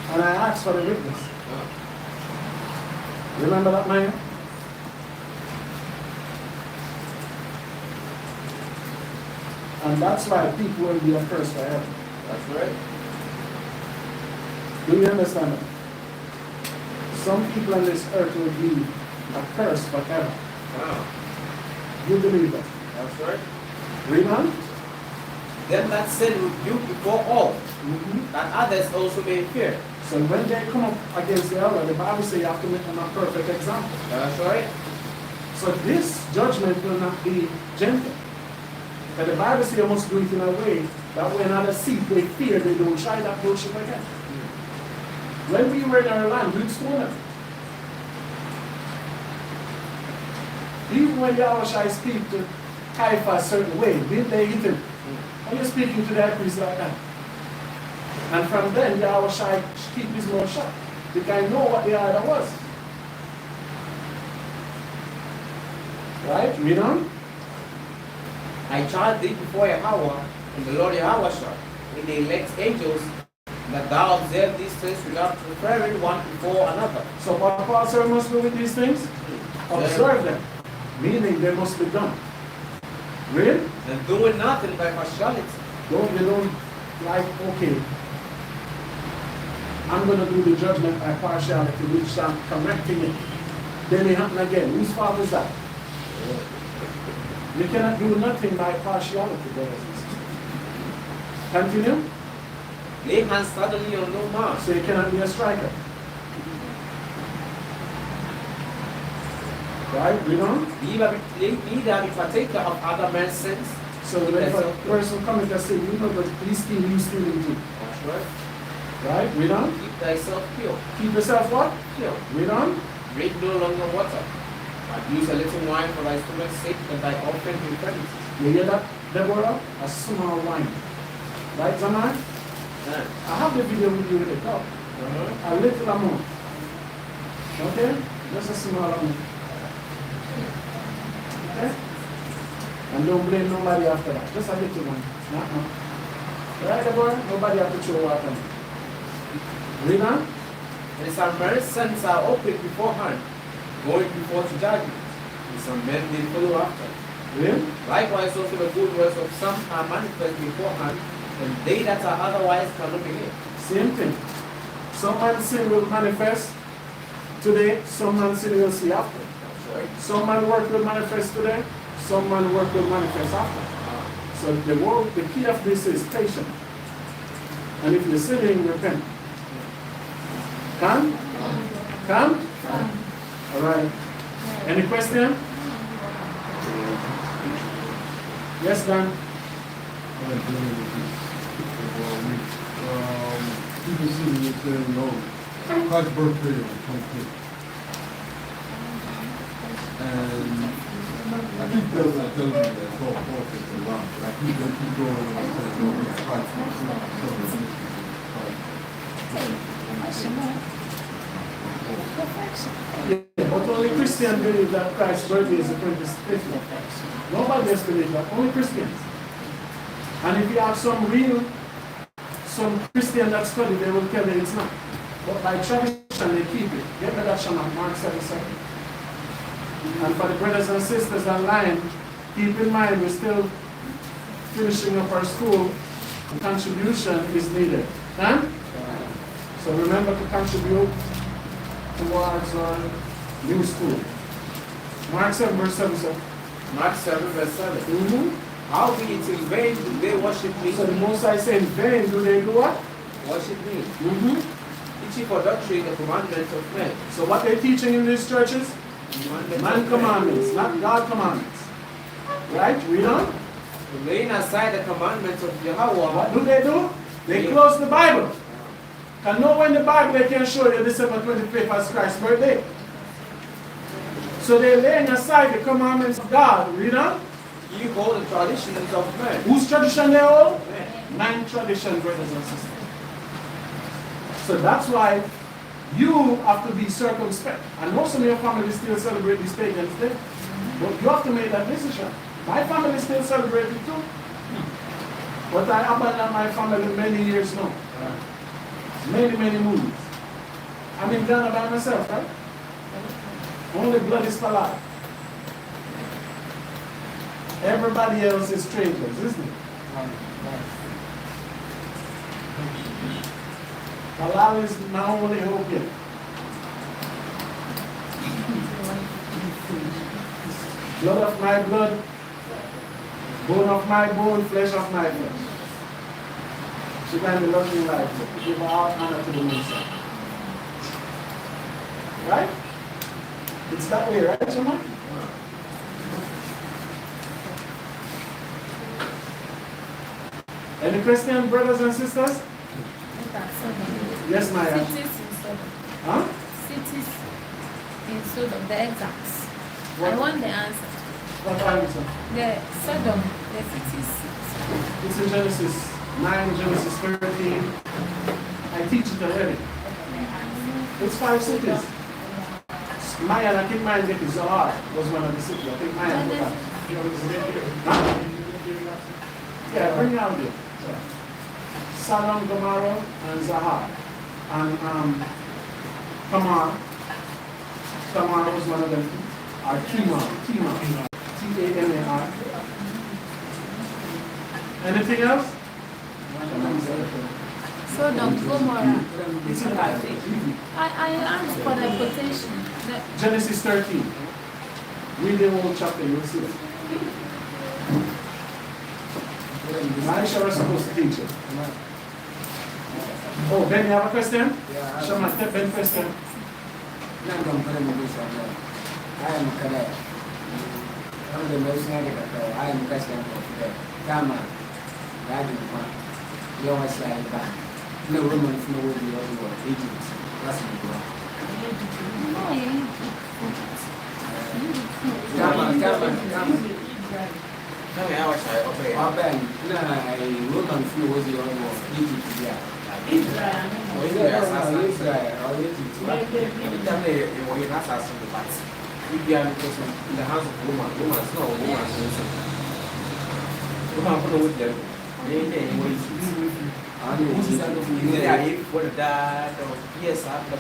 And I asked for the witness. Remember that, man? And that's why people will be accursed forever. That's right. Do you understand that? Some people on this earth will be accursed forever. Wow. You believe that? That's right. Read on. Them that sin rebuke before all, that others also may fear. So when they come up against the elder, the Bible says you have to make them a perfect example. That's right. So this judgment will not be gentle. But the Bible says you must do it in a way that when others see they fear, they don't try that bullshit again. When we were in our land, we'd stone them. Even when Yahawaah speak to Caiaphas a certain way, didn't they hit him? Are you speaking to that priest like that? And from then, Yahawaah keep his mouth shut. Because I know what the order was. Right? Read on. I charge thee before Yahawah and the Lord Yahawah with the elect angels That thou observe these things without preferring one before another. So what Paul said we must do with these things? Observe them. Meaning they must be done. Really? And doing nothing by partiality. You don't like, okay, I'm going to do the judgment by partiality, which I'm correcting it. Then it happen again. Whose fault is that? You cannot do nothing by partiality, brothers and sisters. Continue. Lay hands suddenly on no man. So you cannot be a striker. Right? Read on. Neither be partaker of other men's sins. So when a person comes and says, you know, but please steal, you stealing too. That's right. Right? Read on. Keep thyself pure. Keep yourself what? Pure. Read on. Drink no longer water. But use a little wine for thy stomach's sake and thy offering to infirmities. You hear that, Deborah? A small wine. Right, Zaman? Yeah. I have the video with you with the cup. A little amount. Okay? Just a small amount. Okay? And don't blame nobody after that. Just a little one. Right, Deborah? Nobody have to throw water. Read on. And some marriage sins are open beforehand, going before to judgment. And some men they follow after. Really? Likewise also the good works of some are manifest beforehand, and they that are otherwise cannot be hid. Same thing. Some man's sin will manifest today, some man's sin will see after. That's right. Some man's work will manifest today, some man's work will manifest after. So the key of this is patience. And if you're sinning, repent. Come? Come? All right. Any question? Yes, Dan? People sitting there saying, no, Christ's birthday on the 25th. And I keep telling you that it's all false and wrong, but I keep going and saying, no, it's Christ's birthday. Yeah, but only Christians believe that Christ's birthday is the 25th. Nobody else believes that, only Christians. And if you have some Christian that study, they will tell you it's not. But by tradition, they keep it. Get me that Shema, Mark 7:7. And for the brothers and sisters online, keep in mind we're still finishing up our school. The contribution is needed. Huh? So remember to contribute towards our new school. Mark 7:7. Sir. Mark 7:7. Mm-hmm. How be it in vain do they worship me? So the Most High say in vain do they do what? Worship me. Mm-hmm. Teaching for doctrine the commandments of men. So what they're teaching in these churches? Man commandments, not God commandments. Right? Read on. Laying aside the commandments of YAHAWAH. What do? They close the Bible. Can nowhere in the Bible they can show you December 25th as Christ's birthday. So they're laying aside the commandments of God. Read on. You hold the traditions of men. Whose tradition they hold? Man tradition, brothers and sisters. So that's why you have to be circumspect. And most of your family still celebrate this pagan's day. But you have to make that decision. My family still celebrates it too. But I abandoned my family many years now. Many moons. I'm in Ghana by myself, right? Only blood is for life. Everybody else is strangers, isn't it? Halal is my only hope yet. Blood of my blood, bone of my bone, flesh of my flesh. She can be loving life. Give all honor to the Most High. Right? It's that way, right, someone? Any Christian brothers and sisters? Yes, Maya. Cities in Sodom. Huh? Cities in Sodom, the exacts. What? I want the answer. What are you saying? The Sodom, the cities. It's in Genesis 9, Genesis 13. I teach it already. It's 5 cities. Maya, I think Maya get Zohar was one of the cities. I think Maya was that. Huh? Yeah, bring it out here. Sodom, Gomorrah, and Zahar. And Tamar was one of them. Or Tamar. T-A-M-A-R. Anything else? Sodom, Gomorrah. It's in that. I asked for the quotation. Genesis 13. Read the whole chapter, you'll see it. Maisha was supposed to teach it. Oh, Ben, you have a question? Yeah. Shama, step Ben question. I am correct. I'm the most negative. I am question for today. Tama, Rajin, you are saying that no Romans know the other word, Egypt. That's the word. Tama. Tell me how I say, okay. Ben, Romans know the other word, Egypt. Yeah. Israel or Egypt. Every time they were in assassin the parts, we be in the house of woman. Woman's no woman's also. Woman put with them. They were for the dad or yes, after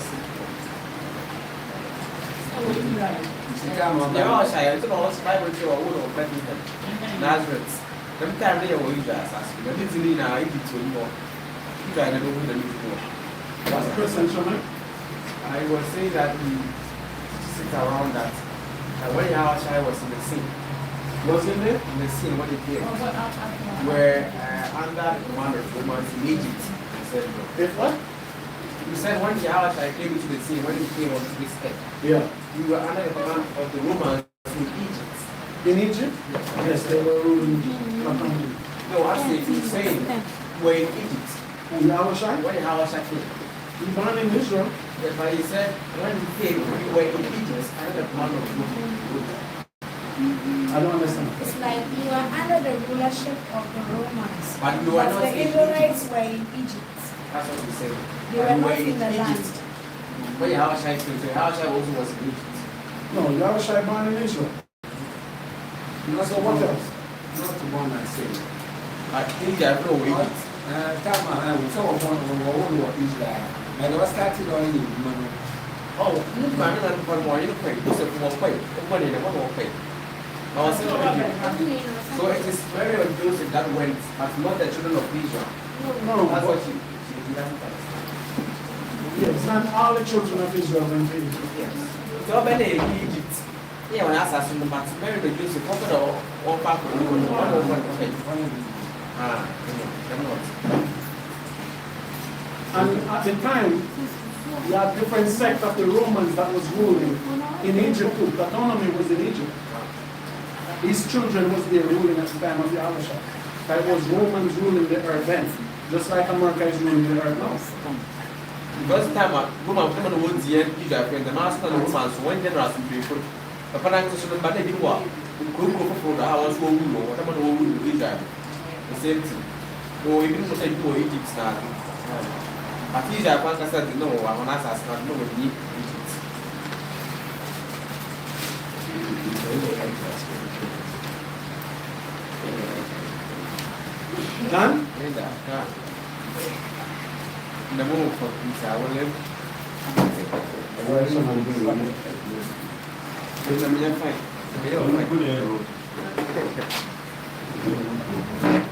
they all shy. I don't know what's Bible to a wood or Bethlehem. Nazareth. Them time they were assassin. But it's in our Egypt to more. I don't know who the before. What's the question, Shama? I was saying that we sit around that when Yahawashi was in the scene. Was in there? In the scene when he came. Where under the command of Romans in Egypt. He said, If what? you said when Yahawashi came into the scene, when he came onto this earth, Yeah. we were under the command of the Romans in Egypt. In Egypt? Yes, they were ruling. No, actually, he's saying we're in Egypt. Yahawashi? When Yahawashi came. He born in Israel. Yes, but he said when he came, we were in Egypt under the command of Romans. I don't understand. It's like you are under the rulership of the Romans. But you are not the in Israelites Egypt. were in Egypt. That's what he said. They were not in the land. When Yahawashi came, so Yahawashi also was in Egypt. No, Yahawashi born in Israel. So what else? not the one I say. I think they are no Egypt. Tama, so one Israel. And I was started on you, man. Oh, look, man, I'm going to pay. This is more pay. Money, the one more pay. I was saying Egypt. So it is very unusual that went, but not the children of Israel. No, That's but what she doesn't understand. yes, not all the children of Israel went to Egypt. Yes. So many in Egypt. Yeah, when I asked them, but very reduced, covered all back with one over the pay. I'm not. And at the time, you had different sects of the Romans that was ruling in Egypt too. Ptolemy was in Egypt. His children was there ruling at the time of Yahawashi. That was Romans ruling the earth then, just like America is ruling the earth now. Because the time, Roman women would the end, you got the master and the Romans, one generation people. Upon I was but they didn't walk. Cook for the hours go rule, whatever the rule will be Israel. The same thing. Or even to say to Egypt now. But Israel, once I said, no, I'm not asking, no, we need Egypt. Done? Linda, the move for peace, I will live. Fine.